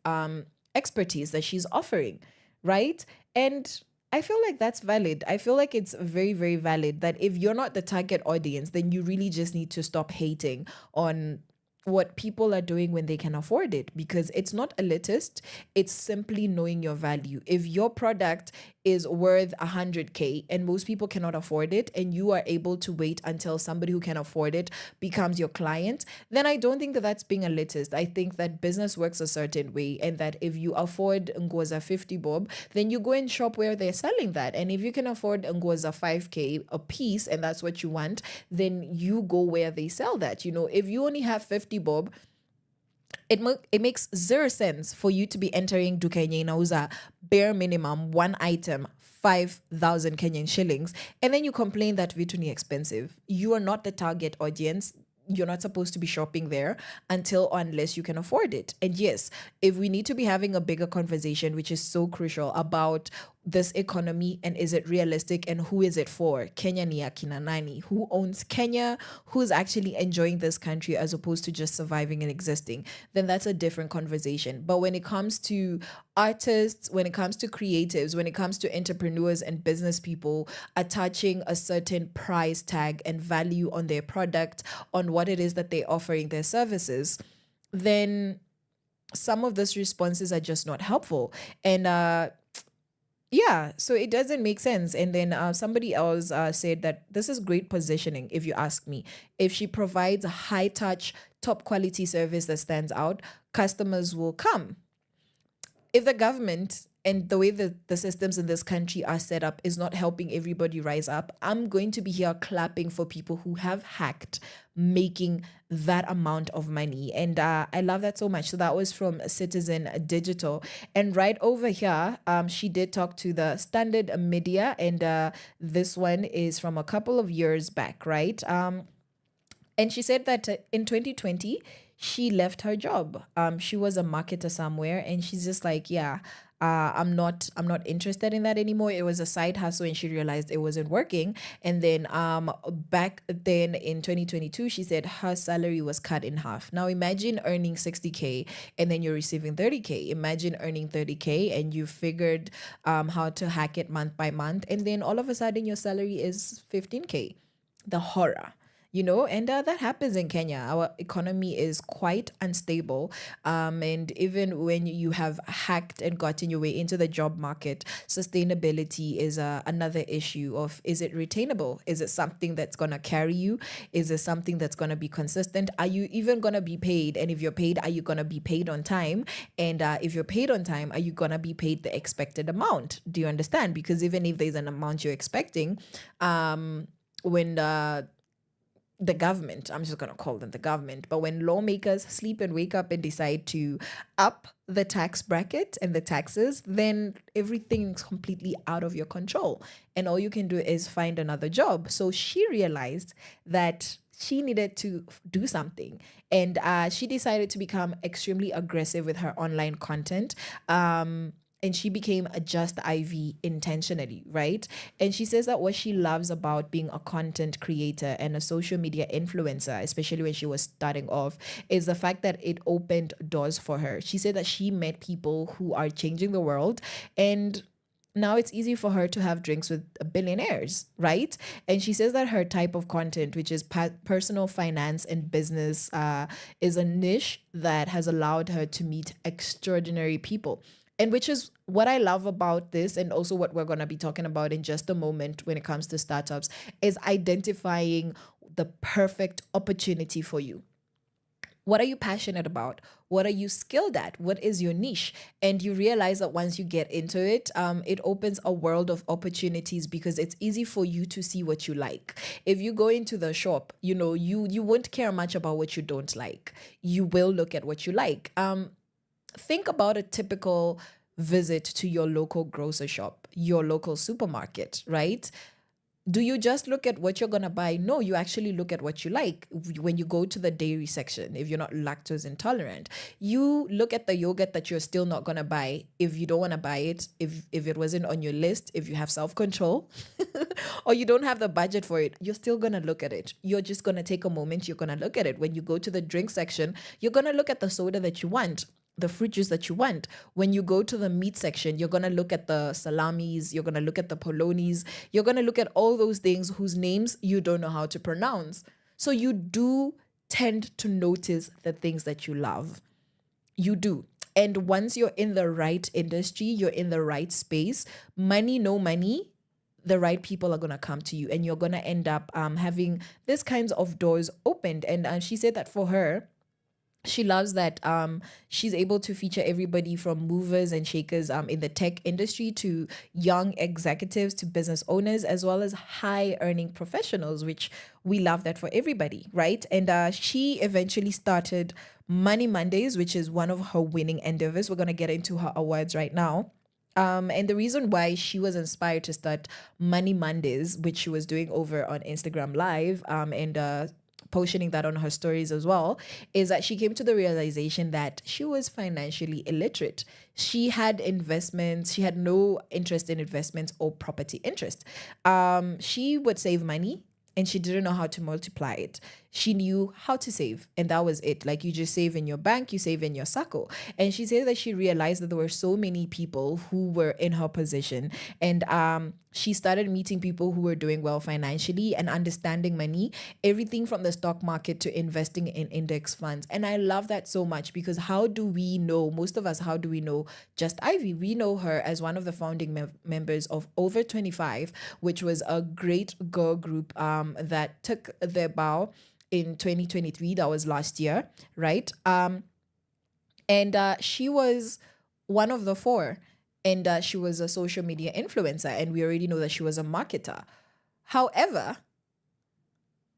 expertise that she's offering, right? And I feel like that's valid. I feel like it's very, very valid that if you're not the target audience, then you really just need to stop hating on what people are doing when they can afford it, because it's not elitist. It's simply knowing your value. If your product is worth 100K and most people cannot afford it, and you are able to wait until somebody who can afford it becomes your client, then I don't think that that's being elitist. I think that business works a certain way, and that if you afford Ngoza 50 bob, then you go and shop where they're selling that. And if you can afford Ngoza 5K a piece and that's what you want, then you go where they sell that. If you only have 50 bob, it makes zero sense for you to be entering Dukenye Inauza bare minimum one item 5,000 Kenyan shillings, and then you complain that vitu ni expensive. You are not the target audience. You're not supposed to be shopping there until or unless you can afford it. And yes, if we need to be having a bigger conversation, which is so crucial, about this economy and is it realistic and who is it for? Kenya ni akina nani? Who owns Kenya? Who's actually enjoying this country as opposed to just surviving and existing? Then that's a different conversation. But when it comes to artists, when it comes to creatives, when it comes to entrepreneurs and business people attaching a certain price tag and value on their product, on what it is that they're offering their services, then some of those responses are just not helpful. And yeah, so it doesn't make sense. And then somebody else said that this is great positioning, if you ask me. If she provides a high touch, top quality service that stands out, customers will come. If the government and the way the systems in this country are set up is not helping everybody rise up, I'm going to be here clapping for people who have hacked making that amount of money. And I love that so much. So that was from Citizen Digital. And right over here, she did talk to the Standard Media, and this one is from a couple of years back, right? And she said that in 2020, she left her job. She was a marketer somewhere, and she's just like, yeah, I'm not interested in that anymore. It was a side hustle, and she realized it wasn't working. And then back then in 2022, she said her salary was cut in half. Now imagine earning 60K and then you're receiving 30K. Imagine earning 30K and you figured how to hack it month by month, and then all of a sudden your salary is 15K. The horror. And that happens in Kenya. Our economy is quite unstable. And even when you have hacked and gotten your way into the job market, sustainability is another issue of, is it retainable? Is it something that's going to carry you? Is it something that's going to be consistent? Are you even going to be paid? And if you're paid, are you going to be paid on time? And if you're paid on time, are you going to be paid the expected amount? Do you understand? Because even if there's an amount you're expecting, when the government, I'm just going to call them the government, but when lawmakers sleep and wake up and decide to up the tax bracket and the taxes, then everything's completely out of your control. And all you can do is find another job. So she realized that she needed to do something. And she decided to become extremely aggressive with her online content. And she became a Just IV intentionally, right? And she says that what she loves about being a content creator and a social media influencer, especially when she was starting off, is the fact that it opened doors for her. She said that she met people who are changing the world, and now it's easy for her to have drinks with billionaires, right? And she says that her type of content, which is personal finance and business, is a niche that has allowed her to meet extraordinary people. And which is what I love about this, and also what we're going to be talking about in just a moment when it comes to startups, is identifying the perfect opportunity for you. What are you passionate about? What are you skilled at? What is your niche? And you realize that once you get into it, it opens a world of opportunities, because it's easy for you to see what you like. If you go into the shop, you won't care much about what you don't like. You will look at what you like. Think about a typical visit to your local grocery shop, your local supermarket, right? Do you just look at what you're going to buy? No, you actually look at what you like. When you go to the dairy section, if you're not lactose intolerant, you look at the yogurt that you're still not going to buy if you don't want to buy it, if it wasn't on your list, if you have self-control, or you don't have the budget for it, you're still going to look at it. You're just going to take a moment, you're going to look at it. When you go to the drink section, you're going to look at the soda that you want, the fruit juice that you want. When you go to the meat section, you're going to look at the salamis, you're going to look at the polonis, you're going to look at all those things whose names you don't know how to pronounce. So you do tend to notice the things that you love. You do. And once you're in the right industry, you're in the right space, money, no money, the right people are going to come to you, and you're going to end up having these kinds of doors opened. And she said that for her, she loves that she's able to feature everybody from movers and shakers in the tech industry to young executives to business owners, as well as high earning professionals, which we love that for everybody, right? And she eventually started Money Mondays, which is one of her winning endeavors. We're going to get into her awards right now. And the reason why she was inspired to start Money Mondays, which she was doing over on Instagram Live, and posting that on her stories as well, is that she came to the realization that she was financially illiterate. She had investments, she had no interest in investments or property interest. She would save money and she didn't know how to multiply it. She knew how to save, and that was it. Like, you just save in your bank, you save in your sacco. And she said that she realized that there were so many people who were in her position, and she started meeting people who were doing well financially and understanding money, everything from the stock market to investing in index funds. And I love that so much, because how do we know, most of us, how do we know Just Ivy? We know her as one of the founding members of Over 25, which was a great girl group that took their bow in 2023. That was last year, right? And she was one of the four, and she was a social media influencer, and we already know that she was a marketer. However,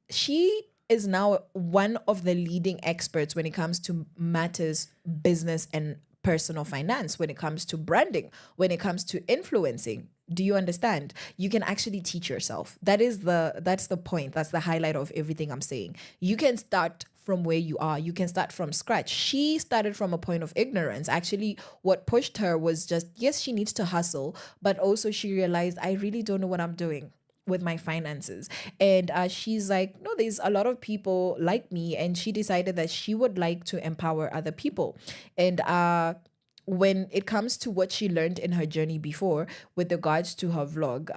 she is now one of the leading experts when it comes to matters business and personal finance, when it comes to branding, when it comes to influencing. Do you understand? You can actually teach yourself. That's the point. That's the highlight of everything I'm saying. You can start from where you are. You can start from scratch. She started from a point of ignorance. Actually, what pushed her was just, yes, she needs to hustle, but also she realized, I really don't know what I'm doing with my finances. And she's like, no, there's a lot of people like me. And she decided that she would like to empower other people. And when it comes to what she learned in her journey before with regards to her vlog,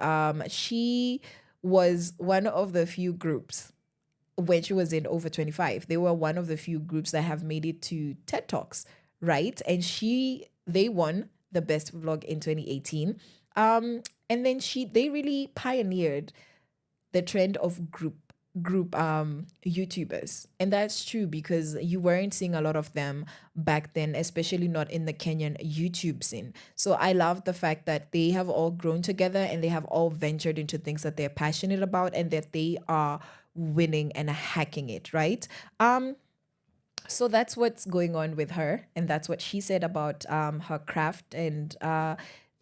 she was one of the few groups when she was in Over 25. They were one of the few groups that have made it to TED Talks, right? And they won the best vlog in 2018. And then they really pioneered the trend of group YouTubers. And that's true, because you weren't seeing a lot of them back then, especially not in the Kenyan YouTube scene. So I love the fact that they have all grown together and they have all ventured into things that they're passionate about and that they are winning and hacking it, right? So that's what's going on with her, and that's what she said about her craft. And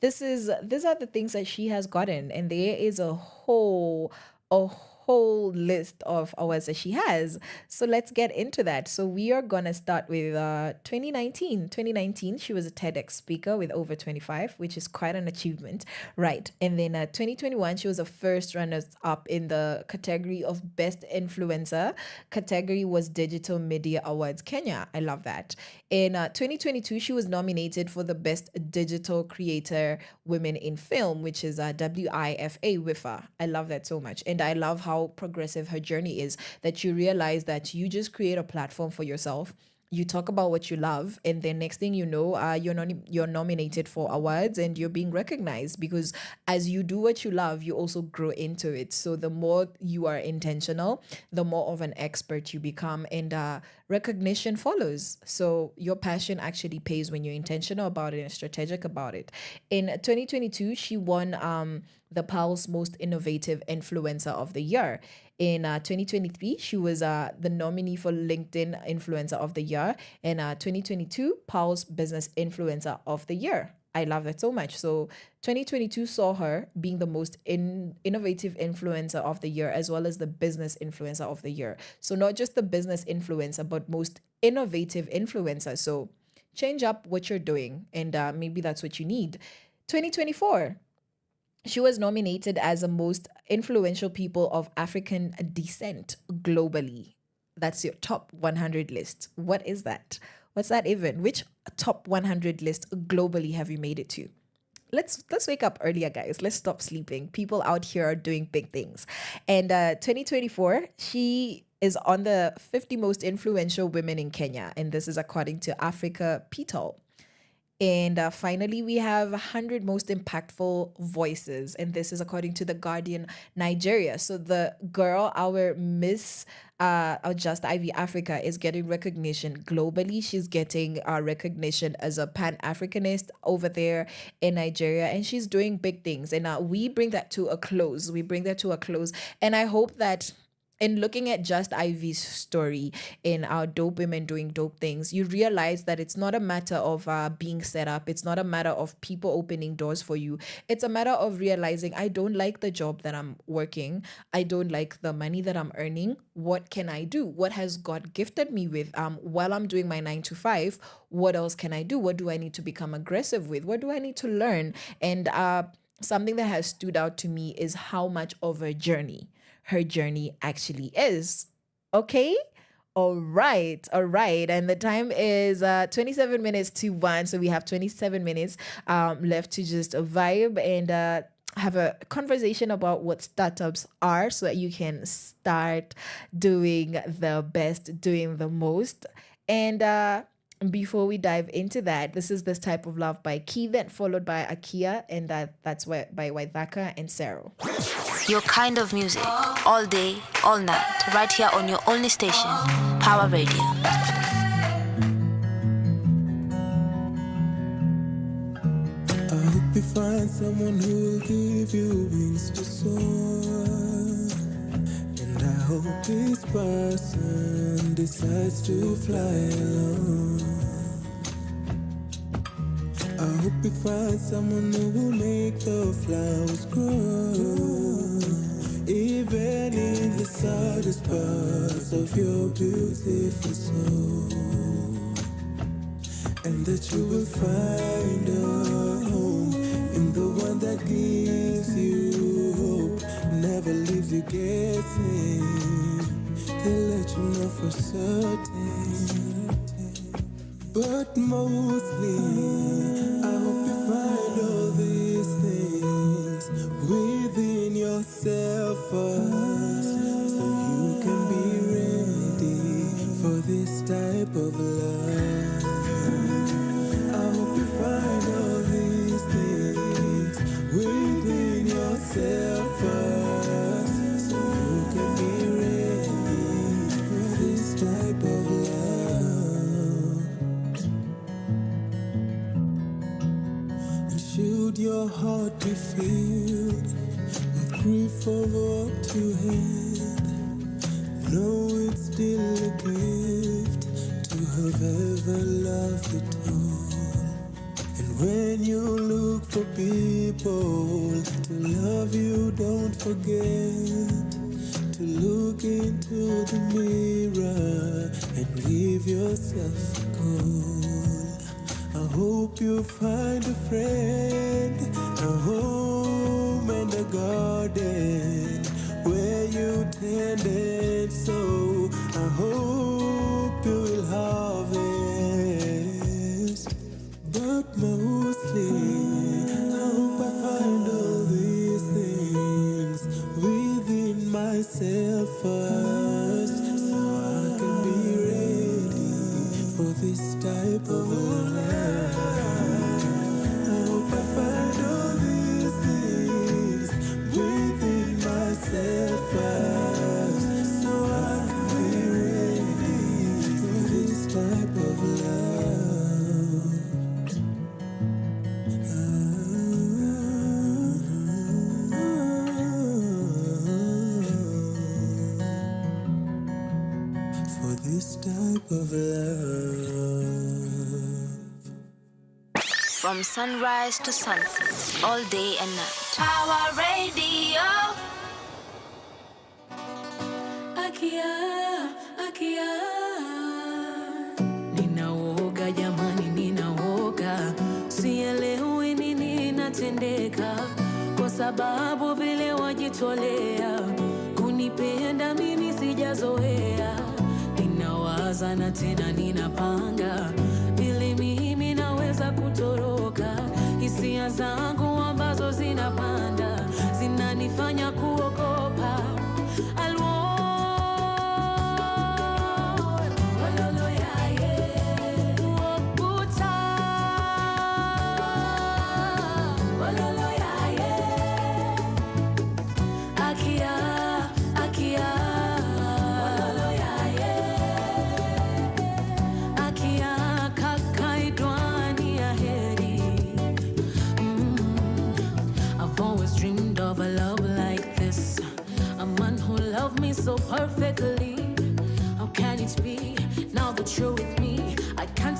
these are the things that she has gotten, and there is a whole list of awards that she has. So let's get into that. So we are gonna start with 2019. 2019, she was a TEDx speaker with Over 25, which is quite an achievement, right? And then 2021, she was a first runner-up in the category of Best Influencer. Category was Digital Media Awards Kenya. I love that. In 2022, she was nominated for the Best Digital Creator Women in Film, which is WIFA. I love that so much. And I love how progressive her journey is, that you realize that you just create a platform for yourself. You talk about what you love, and then next thing you know, you're nominated for awards and you're being recognized, because as you do what you love, you also grow into it. So the more you are intentional, the more of an expert you become, and recognition follows. So your passion actually pays when you're intentional about it and strategic about it. In 2022, she won the Pulse Most Innovative Influencer of the Year. In 2023, she was the nominee for LinkedIn Influencer of the Year. In 2022, Pulse Business Influencer of the Year. I love that so much. So 2022 saw her being the most innovative influencer of the year, as well as the business influencer of the year. So not just the business influencer, but most innovative influencer. So change up what you're doing, and maybe that's what you need. 2024. She was nominated as the most influential people of African descent globally. That's your top 100 list. What is that? What's that even? Which top 100 list globally have you made it to? Let's wake up earlier, guys. Let's stop sleeping. People out here are doing big things. And 2024, she is on the 50 most influential women in Kenya. And this is according to Africa Petal. And finally, we have 100 most impactful voices. And this is according to The Guardian Nigeria. So the girl, our Miss Just Ivy Africa, is getting recognition globally. She's getting recognition as a Pan-Africanist over there in Nigeria. And she's doing big things. And we bring that to a close. And I hope that in looking at Just Ivy's story in our Dope Women Doing Dope Things, you realize that it's not a matter of being set up. It's not a matter of people opening doors for you. It's a matter of realizing, I don't like the job that I'm working. I don't like the money that I'm earning. What can I do? What has God gifted me with? While I'm doing my 9 to 5, what else can I do? What do I need to become aggressive with? What do I need to learn? And something that has stood out to me is how much of a journey her journey actually is. Okay? All right. And the time is 27 minutes to 1. So we have 27 minutes left to just vibe and have a conversation about what startups are so that you can start doing the best, doing the most. And before we dive into that, this is This Type of Love by Key, then followed by Akia, and that's by Waithaka and Sarah. Your kind of music, all day, all night, right here on your only station, Power Radio. I hope you find someone who will give you wings to soar. And I hope this person decides to fly alone. I hope you find someone who will make the flowers grow, even in the saddest parts of your beautiful soul. And that you will find a home in the one that gives you hope, never leaves you guessing. They'll let you know for certain. But mostly, I hope you find all these things within yourself first, so you can be ready for this type of love. I hope you find all these things within yourself first, so you can be ready for this type of love. Should your heart be filled with grief for what you had, know it's still a gift to have ever loved at all. And when you look for people to love you, don't forget to look into the mirror and give yourself a call. I hope you find a friend, a home and a garden where you tend and sow. I hope you will harvest, but mostly I hope I find all these things within myself first, so I can be ready for this type of love. I hope I find all these things within myself first, so I can be ready for this type of love. For this type of love. From sunrise to sunset, all day and night. Power Radio. Akia. Ninaoga jamani, ninaoga. Sielewi nini inatendeka, kwa sababu vile wajitolea kunipenda mimi sijazoea. Ninawaza na tena ninapanga vile mimi naweza kutoroka. Hisia zangu ambazo zinapanda zinanifanya kuogopa.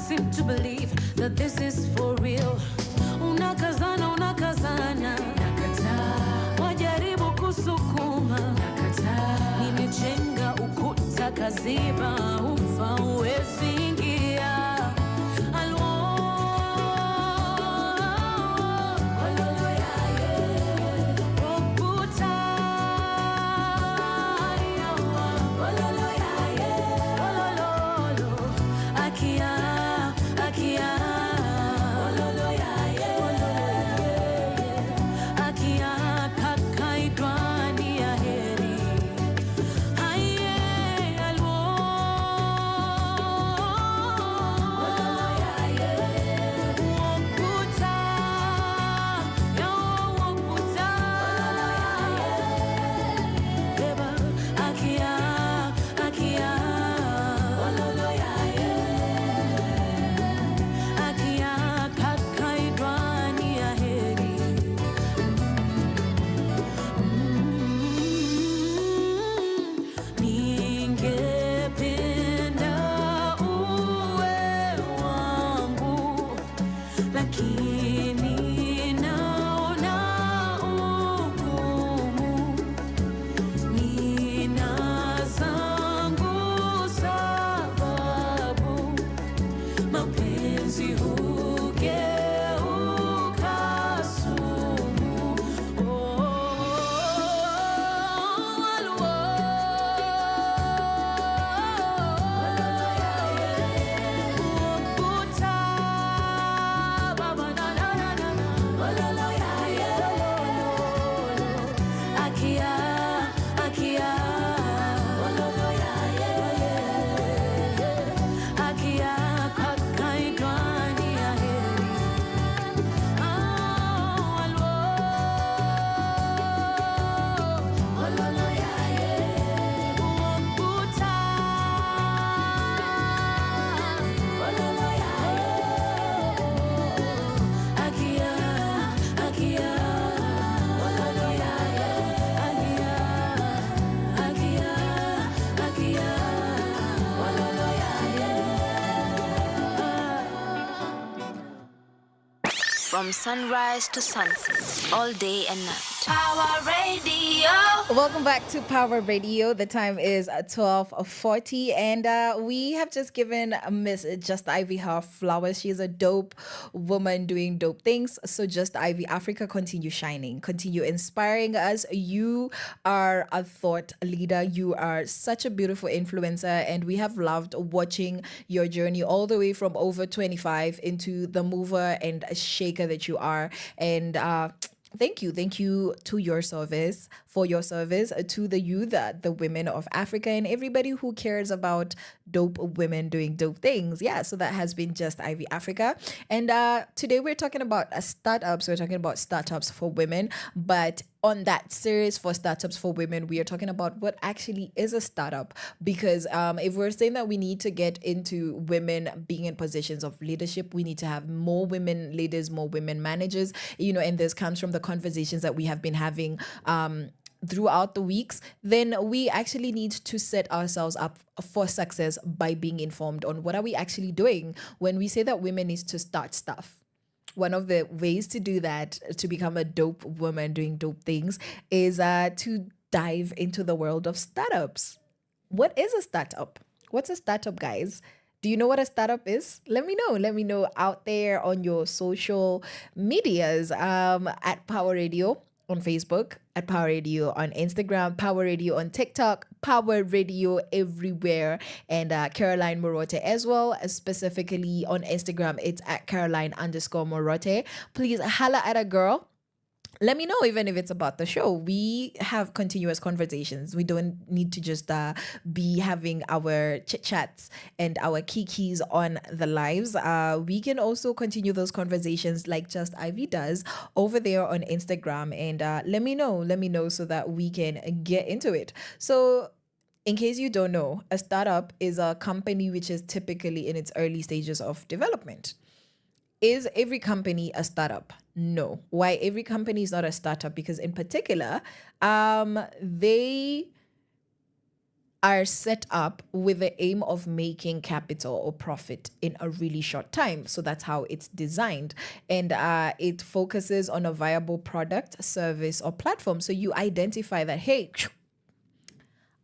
seem to believe that this is for real. Unakazana, nakataa. Wajaribu kusukuma, nakataa. Nimejenga ukuta kaziba, ufa uwezi ingia. From sunrise to sunset, all day and night. Power Radio. Welcome back to Power Radio. The time is 12:40, and we have just given Miss Just Ivy her flowers. She's a dope woman doing dope things. So Just Ivy Africa, continue shining, continue inspiring us. You are a thought leader. You are such a beautiful influencer, and we have loved watching your journey all the way from over 25 into the mover and shaker that you are. And thank you to your service, for your service to the youth, the women of Africa, and everybody who cares about dope women doing dope things. Yeah, so that has been Just Ivy Africa. And today we're talking about startups. We're talking about startups for women. But on that series for startups for women, we are talking about what actually is a startup. Because if we're saying that we need to get into women being in positions of leadership, we need to have more women leaders, more women managers, and this comes from the conversations that we have been having throughout the weeks. Then we actually need to set ourselves up for success by being informed on what are we actually doing when we say that women need to start stuff. One of the ways to do that, to become a dope woman doing dope things, is to dive into the world of startups. What is a startup? What's a startup, guys? Do you know what a startup is? Let me know. Let me know out there on your social medias, at Power Radio on Facebook, at Power Radio on Instagram, Power Radio on TikTok, Power Radio everywhere, and Caroline Murote as well, specifically on Instagram. It's at Caroline_Murote. Please holla at a girl. Let me know, even if it's about the show. We have continuous conversations. We don't need to just be having our chit chats and our kikis on the lives. We can also continue those conversations like Just Ivy does over there on Instagram. And let me know so that we can get into it. So in case you don't know, a startup is a company which is typically in its early stages of development. Is every company a startup? No. Why every company is not a startup? Because in particular, they are set up with the aim of making capital or profit in a really short time. So that's how it's designed. And it focuses on a viable product, service, or platform. So you identify that, hey,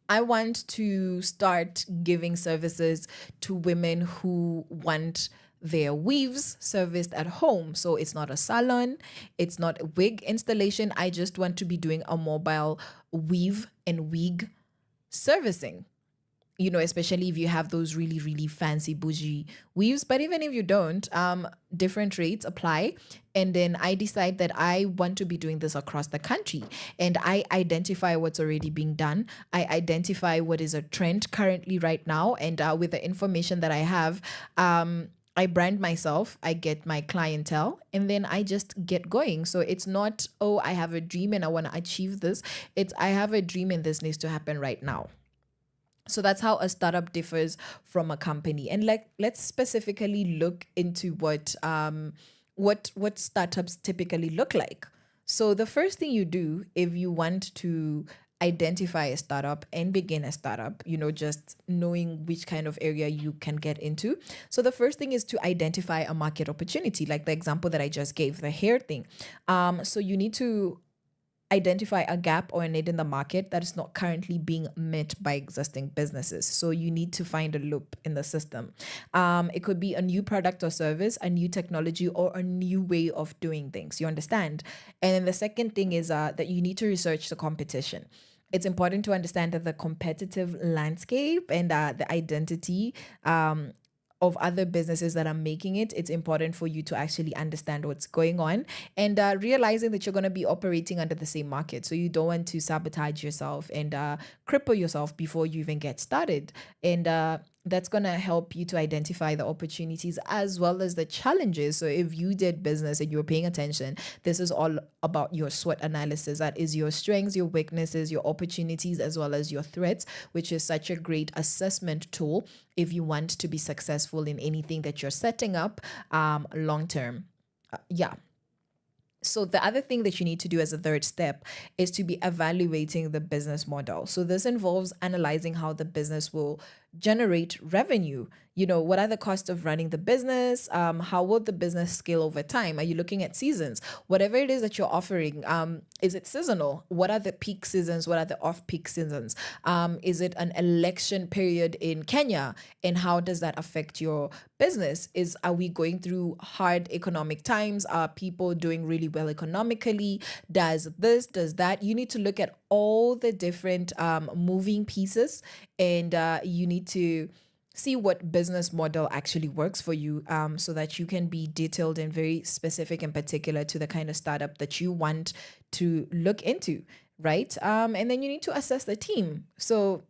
I want to start giving services to women who want their weaves serviced at home. So it's not a salon, it's not a wig installation. I just want to be doing a mobile weave and wig servicing. Especially if you have those really, really fancy bougie weaves. But even if you don't, different rates apply. And then I decide that I want to be doing this across the country. And I identify what's already being done. I identify what is a trend currently right now. And with the information that I have, I brand myself, I get my clientele, and then I just get going. So it's not, oh, I have a dream and I want to achieve this. It's, I have a dream and this needs to happen right now. So that's how a startup differs from a company. And let's specifically look into what startups typically look like. So the first thing you do if you want to identify a startup and begin a startup, just knowing which kind of area you can get into. So the first thing is to identify a market opportunity, like the example that I just gave, the hair thing. So you need to identify a gap or a need in the market that is not currently being met by existing businesses. So you need to find a loop in the system. It could be a new product or service, a new technology, or a new way of doing things. You understand? And then the second thing is that you need to research the competition. It's important to understand that the competitive landscape and the identity of other businesses that are making it. It's important for you to actually understand what's going on and realizing that you're going to be operating under the same market. So you don't want to sabotage yourself and cripple yourself before you even get started. And that's going to help you to identify the opportunities as well as the challenges. So if you did business and you're paying attention, this is all about your SWOT analysis. That is your strengths, your weaknesses, your opportunities, as well as your threats, which is such a great assessment tool if you want to be successful in anything that you're setting up long term. So the other thing that you need to do as a third step is to be evaluating the business model. So this involves analyzing how the business will generate revenue. What are the costs of running the business? How will the business scale over time? Are you looking at seasons? Whatever it is that you're offering, is it seasonal? What are the peak seasons? What are the off-peak seasons? Is it an election period in Kenya? And how does that affect your business? Are we going through hard economic times? Are people doing really well economically? Does this, does that? You need to look at all the different moving pieces, and you need to see what business model actually works for you, so that you can be detailed and very specific and particular to the kind of startup that you want to look into, right? And then you need to assess the team. So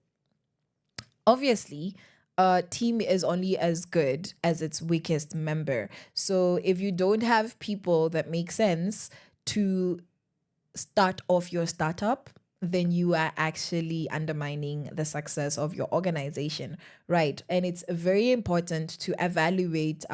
obviously, a team is only as good as its weakest member. So if you don't have people that make sense to start off your startup, then you are actually undermining the success of your organization, right? And it's very important to evaluate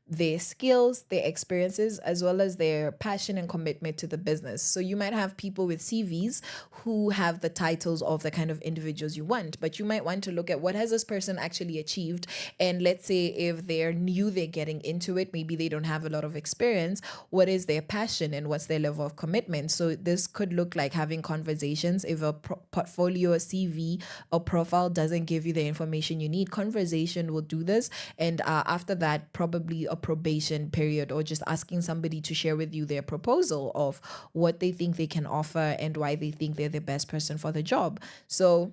their skills, their experiences, as well as their passion and commitment to the business. So you might have people with CVs who have the titles of the kind of individuals you want, but you might want to look at what has this person actually achieved. And let's say if they're new, they're getting into it, maybe they don't have a lot of experience, what is their passion and what's their level of commitment? So this could look like having conversations. If a portfolio, a CV, or profile doesn't give you the information you need, conversation will do this. And after that, probably a probation period, or just asking somebody to share with you their proposal of what they think they can offer and why they think they're the best person for the job. So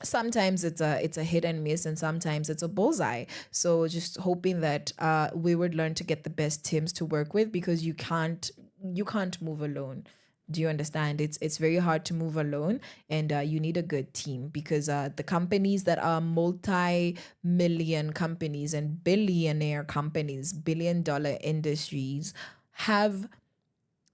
sometimes it's a hit and miss, and sometimes it's a bullseye. So just hoping that we would learn to get the best teams to work with, because you can't move alone. Do you understand? It's very hard to move alone, and you need a good team, because the companies that are multi-million companies and billionaire companies, billion-dollar industries, have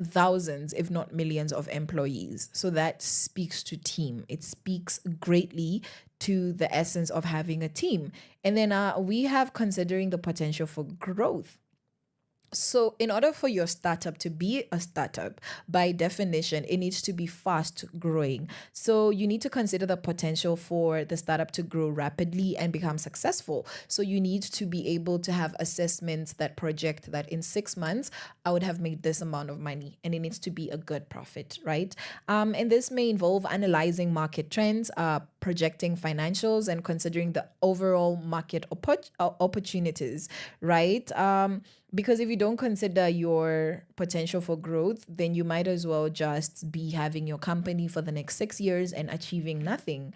thousands, if not millions, of employees. So that speaks to team. It speaks greatly to the essence of having a team. And then we have considering the potential for growth. So, in order for your startup to be a startup, by definition, it needs to be fast growing. So, you need to consider the potential for the startup to grow rapidly and become successful. So, you need to be able to have assessments that project that in 6 months, I would have made this amount of money, and it needs to be a good profit, right? And this may involve analyzing market trends, projecting financials, and considering the overall market opportunities, right? Because if you don't consider your potential for growth, then you might as well just be having your company for the next 6 years and achieving nothing,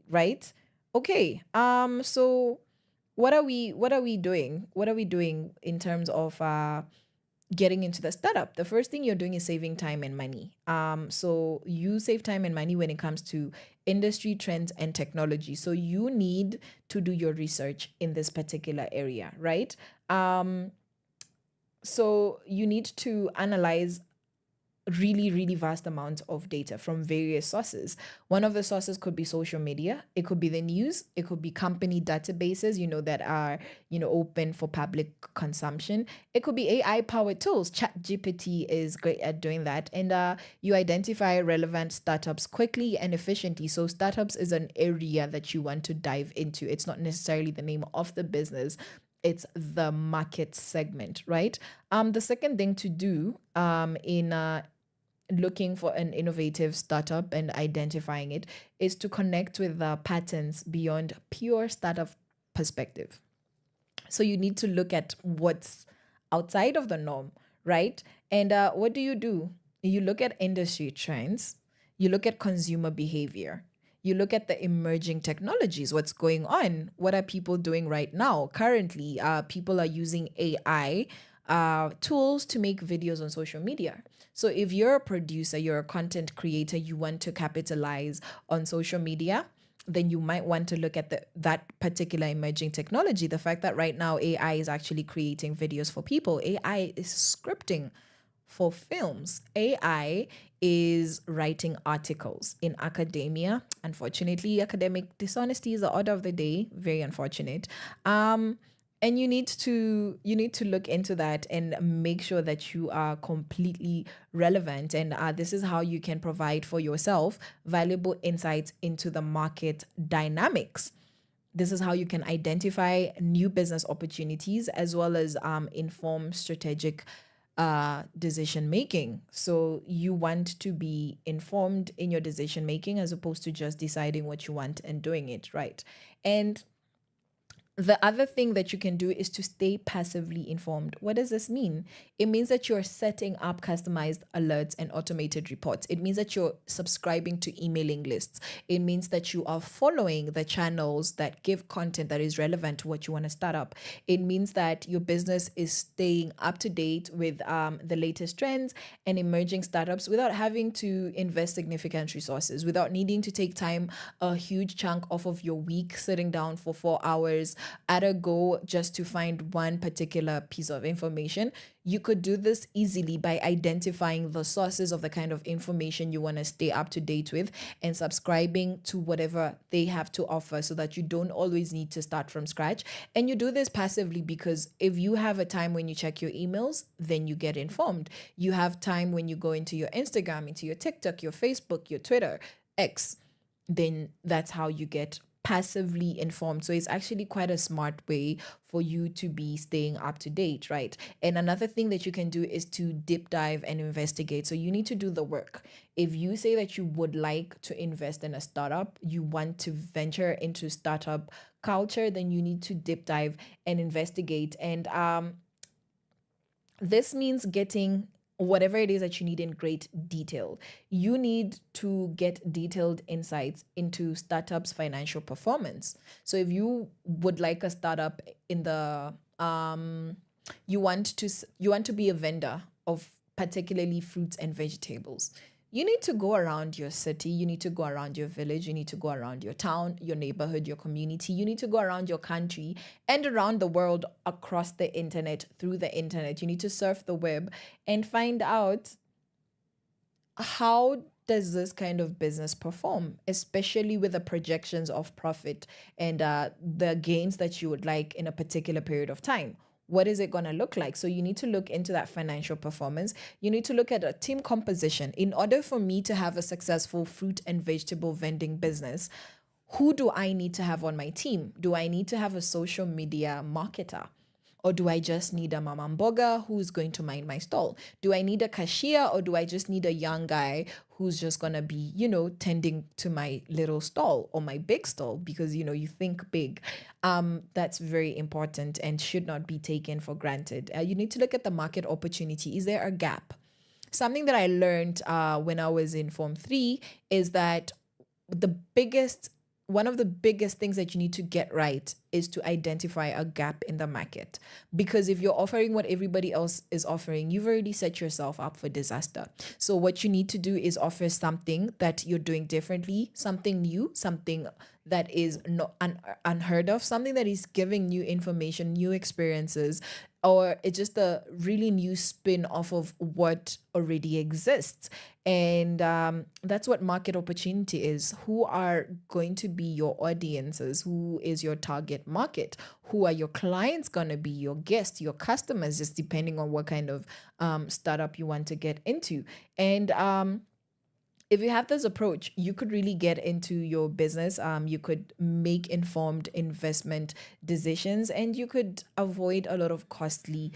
right? Okay. So what are we doing? What are we doing in terms of getting into the startup? The first thing you're doing is saving time and money. So you save time and money when it comes to industry trends and technology. So you need to do your research in this particular area, right? So you need to analyze really, really vast amounts of data from various sources. One of the sources could be social media, it could be the news, it could be company databases, that are, open for public consumption. It could be AI powered tools. ChatGPT is great at doing that. And you identify relevant startups quickly and efficiently. So startups is an area that you want to dive into. It's not necessarily the name of the business, it's the market segment, right? The second thing to do in looking for an innovative startup and identifying it is to connect with the patterns beyond pure startup perspective. So you need to look at what's outside of the norm, right? And what do? You look at industry trends, you look at consumer behavior, you look at the emerging technologies, what's going on, what are people doing right now? Currently, people are using AI tools to make videos on social media. So if you're a producer, you're a content creator, you want to capitalize on social media, then you might want to look at that particular emerging technology. The fact that right now AI is actually creating videos for people, AI is scripting for films, AI is writing articles in academia. Unfortunately, academic dishonesty is the order of the day. Very unfortunate. And you need to look into that and make sure that you are completely relevant. And this is how you can provide for yourself valuable insights into the market dynamics. This is how you can identify new business opportunities as well as inform strategic decision making. So you want to be informed in your decision making as opposed to just deciding what you want and doing it, right? And the other thing that you can do is to stay passively informed. What does this mean? It means that you're setting up customized alerts and automated reports. It means that you're subscribing to emailing lists. It means that you are following the channels that give content that is relevant to what you want to start up. It means that your business is staying up to date with the latest trends and emerging startups without having to invest significant resources, without needing to take time, a huge chunk off of your week, sitting down for 4 hours at a go just to find one particular piece of information. You could do this easily by identifying the sources of the kind of information you want to stay up to date with and subscribing to whatever they have to offer so that you don't always need to start from scratch. And you do this passively because if you have a time when you check your emails, then you get informed. You have time when you go into your Instagram, into your TikTok, your Facebook, your Twitter, X, then that's how you get passively informed. So it's actually quite a smart way for you to be staying up to date, right? And another thing that you can do is to deep dive and investigate. So you need to do the work. If you say that you would like to invest in a startup, you want to venture into startup culture, then you need to deep dive and investigate. And this means getting whatever it is that you need in great detail. You need to get detailed insights into startups' financial performance. So if you would like a startup in the you want to be a vendor of particularly fruits and vegetables, you need to go around your city, you need to go around your village, you need to go around your town, your neighborhood, your community, you need to go around your country and around the world across the internet, through the internet. You need to surf the web and find out how does this kind of business perform, especially with the projections of profit and the gains that you would like in a particular period of time. what is it going to look like? So you need to look into that financial performance. You need to look at a team composition. In order for me to have a successful fruit and vegetable vending business, who do I need to have on my team? Do I need to have a social media marketer? Or do I just need a mama mboga who's going to mind my stall? Do I need a cashier, or do I just need a young guy who's just going to be, tending to my little stall or my big stall? Because, you think big. That's very important and should not be taken for granted. You need to look at the market opportunity. Is there a gap? Something that I learned when I was in Form 3 is that one of the biggest things that you need to get right is to identify a gap in the market. Because if you're offering what everybody else is offering, you've already set yourself up for disaster. So what you need to do is offer something that you're doing differently, something new, something that is not unheard of, something that is giving new information, new experiences, or it's just a really new spin off of what already exists. And that's what market opportunity is. Who are going to be your audiences? Who is your target market? Who are your clients going to be? Your guests, your customers, just depending on what kind of startup you want to get into. And if you have this approach, you could really get into your business. You could make informed investment decisions, and you could avoid a lot of costly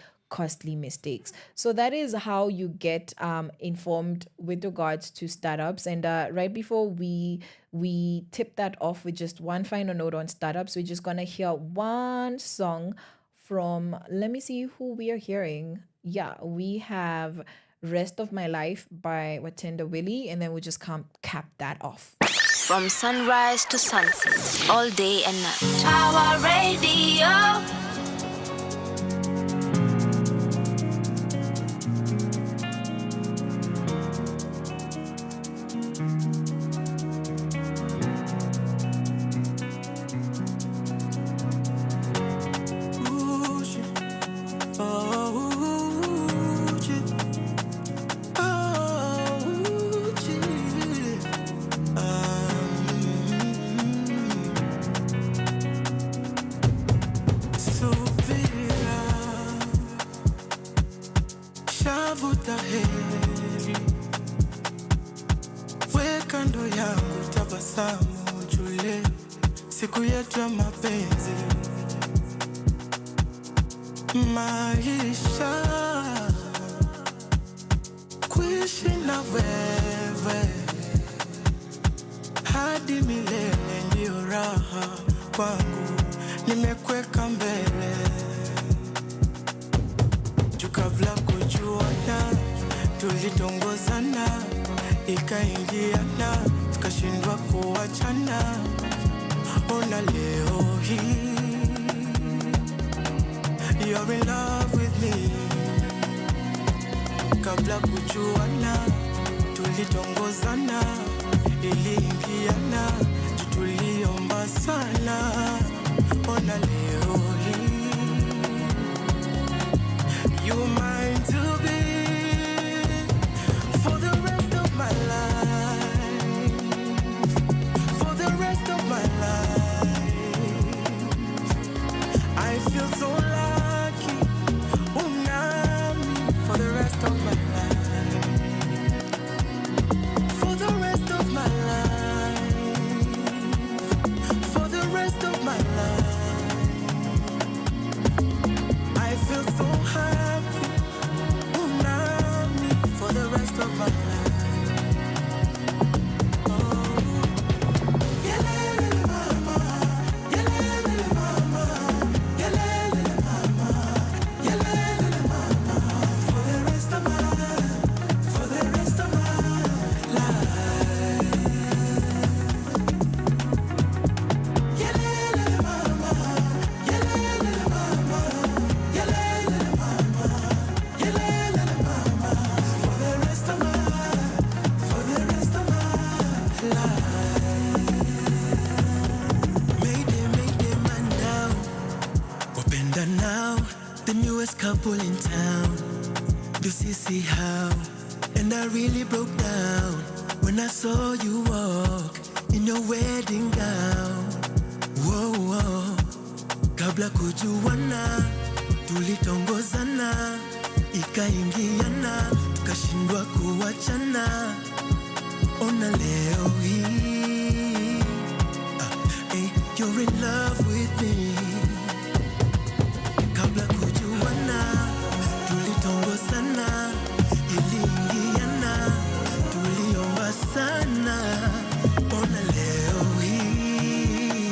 mistakes. So that is how you get informed with regards to startups. And right before we tip that off with just one final note on startups, we're just gonna hear one song from, let me see who we are hearing. Yeah, we have Rest of My Life by Watenda Willie, and then we'll just cap that off. From sunrise to sunset, all day and night. Power Radio. Siku yetu ya mapenzi, maisha kuishi na wewe hadi milele ndio raha kwangu, nimekweka mbele juu kabla kujuana tulitongozana, ikaingiana tukashindwa kuachana. Ona leo hii you're in love with me. Kabla kujuana tulitongozana, iliingiana tuliomba sana. Ona leo hii you're mine to be for the rest of my life, for the rest of my life. I feel so lucky, unami, for the rest of my life, for the rest of my life, for the rest of my life. I feel so happy, unami, for the rest of my life. Couple in town, do see how? And I really broke down when I saw you walk in your wedding gown. Whoa, whoa. Kabla kujuana, tulitongozana ikaingiana tukashindwa kuachana. Ona leo hii hey, you're in love with me. Kabla kujuana tulitongozana iliingiana tuliomba sana. Ona leo hii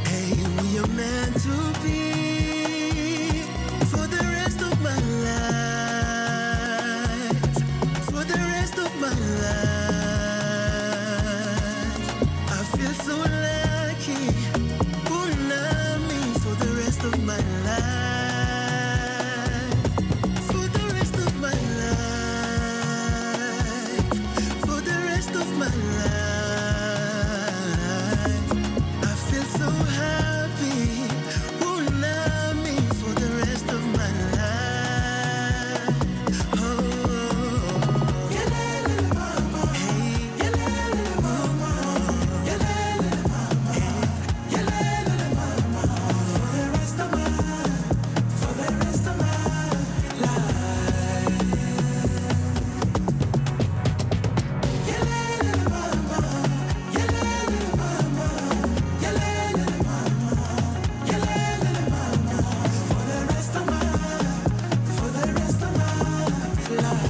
hey, we are meant to be for the rest of my life, for the rest of my life. I feel so lucky, unami for the rest of my life, for the rest of my life, for the rest of my life. I feel so happy, unami for the rest of my life. Oh, yelele mama, hey, yelele mama, yelele mama, hey, yelele mama, for the rest of my life, for the rest of my life. Yelele mama, yelele mama, yelele mama, yelele mama, for the rest of my life, for the rest of my life.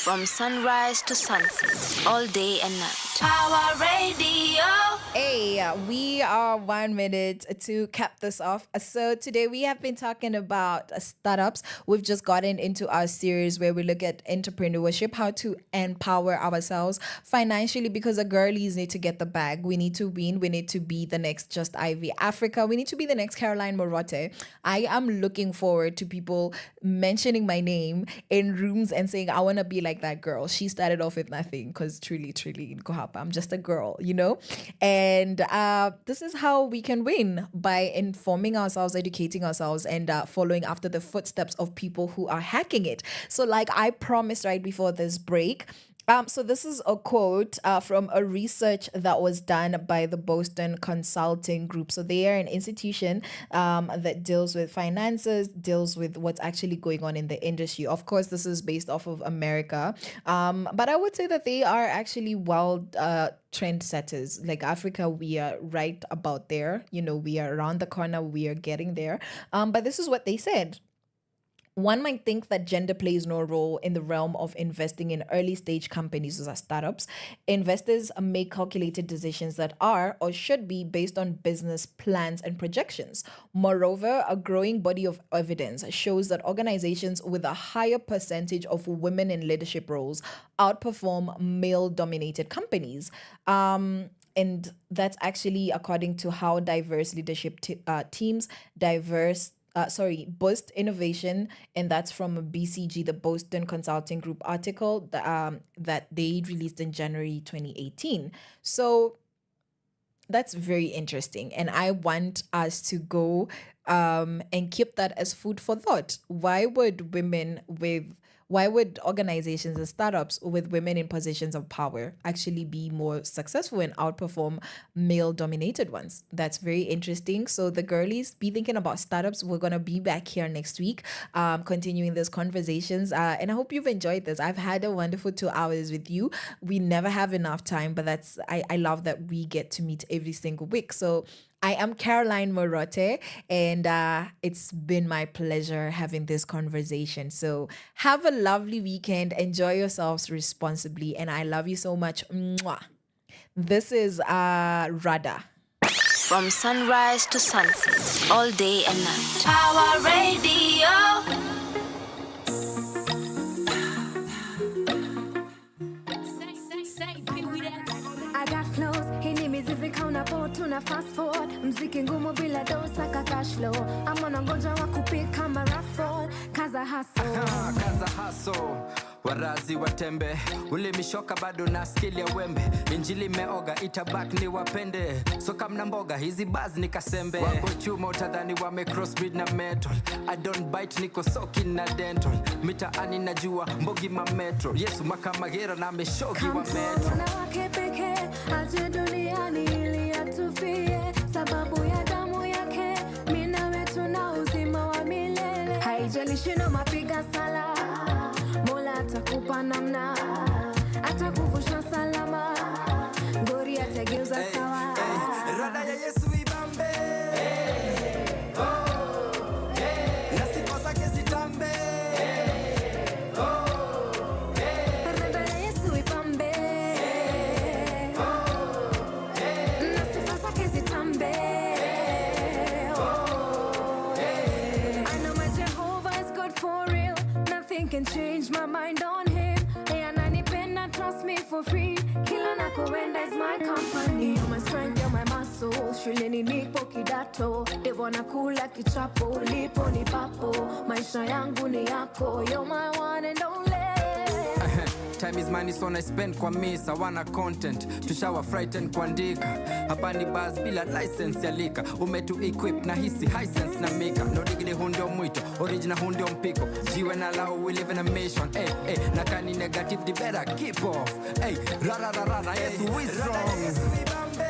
From sunrise to sunset, all day and night. Power Radio. Hey, we are 1 minute to cap this off. So today we have been talking about startups. We've just gotten into our series where we look at entrepreneurship, how to empower ourselves financially, because the girlies need to get the bag. We need to win. We need to be the next Just Ivy Africa. We need to be the next Caroline Murote. I am looking forward to people mentioning my name in rooms and saying, I want to be like that girl. She started off with nothing, because truly, in Kohapa, I'm just a girl, you know? And this is how we can win, by informing ourselves, educating ourselves, and following after the footsteps of people who are hacking it. So like I promised right before this break, so this is a quote from a research that was done by the Boston Consulting Group. So they are an institution that deals with finances, deals with what's actually going on in the industry. Of course, this is based off of America, but I would say that they are actually trendsetters. Like Africa, we are right about there. You know, we are around the corner. We are getting there. But this is what they said. One might think that gender plays no role in the realm of investing in early stage companies or startups. Investors make calculated decisions that are or should be based on business plans and projections. Moreover, a growing body of evidence shows that organizations with a higher percentage of women in leadership roles outperform male-dominated companies. And that's actually according to how diverse leadership teams boost innovation, and that's from a BCG, the Boston Consulting Group article that they released in January 2018. So that's very interesting, and I want us to go and keep that as food for thought. Why would organizations and startups with women in positions of power actually be more successful and outperform male-dominated ones? That's very interesting. So the girlies, be thinking about startups. We're going to be back here next week, continuing these conversations. And I hope you've enjoyed this. I've had a wonderful 2 hours with you. We never have enough time, but I love that we get to meet every single week. So I am Caroline Murote, and it's been my pleasure having this conversation. So have a lovely weekend. Enjoy yourselves responsibly, and I love you so much. Mwah. This is Rada. From sunrise to sunset, all day and night. Power Radio. I got flows, hinizi zikaunabo tuna fast forward. Mziki ngumu bila dosa ka cash flow. I'm on a ngoja wa kupika marathon. Kaza hustle. Kaza hustle. warazi watembe, ulimishoka bado na skill ya wembe, injili meoga itabak ni wapende, so kamna mboga hizi baz nikasembe, wako chuma utadhani wame crossbreed na metal, I don't bite niko soki na dental, mitaani najua mbogi ma metro, Yesu makamagera na meshogi wa metro. Wanawake pekee aje duniani ili atufie, sababu ya damu yake mimi na wewe tuna uzima wa milele. Haijalishi na mapiga sala, Mola atakupa namna, atakuvusha salama, ngori atageuza sawa. Rada ya Yesu ibambe, na sifa zake zitambe. Rada ya Yesu ibambe, na sifa zake zitambe. I know my Jehovah is good for real. Nothing can change my mind on him. Ananipenda, trust me for free. Kila nakoenda is my company. You're my strength, you're my muscle. Shuleni nipo kidato, devo nakula kichapo, lipo ni papo. Maisha yangu ni yako, you're my one and only. Time is money, so I spend kwa misa, wana content, tushawa frightened kuandika. Hapa ni buzz bila license ya lika, umetu equip na hisi high sense na mika. No digidi hundio mwito, original hundio mpiko, jiwe na lao we live in a mission. Na kani negative di better keep off. Rara Yesu is wrong.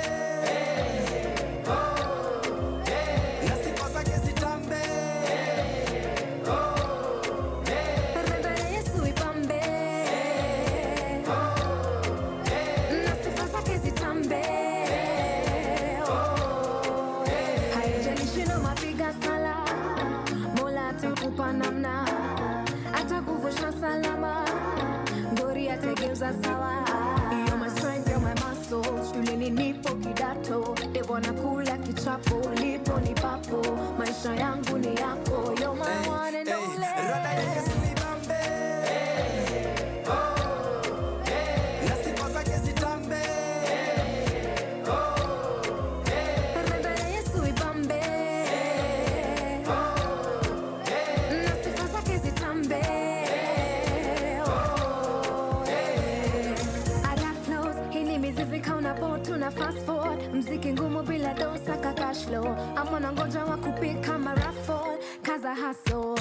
Salama, ngori atageuza sawa. You're my strength, you're my muscle. Shuleni nipo kidato, devo nakula kichapo, lipo ni papo. Maisha yangu ni yako, you're my one and only. Rada ya Yesu ibambe, na sifa zake zitambe. Rada ya Yesu ibambe, na sifa zake zitambe. Tuna fast forward, mziki ngumu bila dosa kakashlo. Amona ngoja wa kupika marafol, kaza hustle.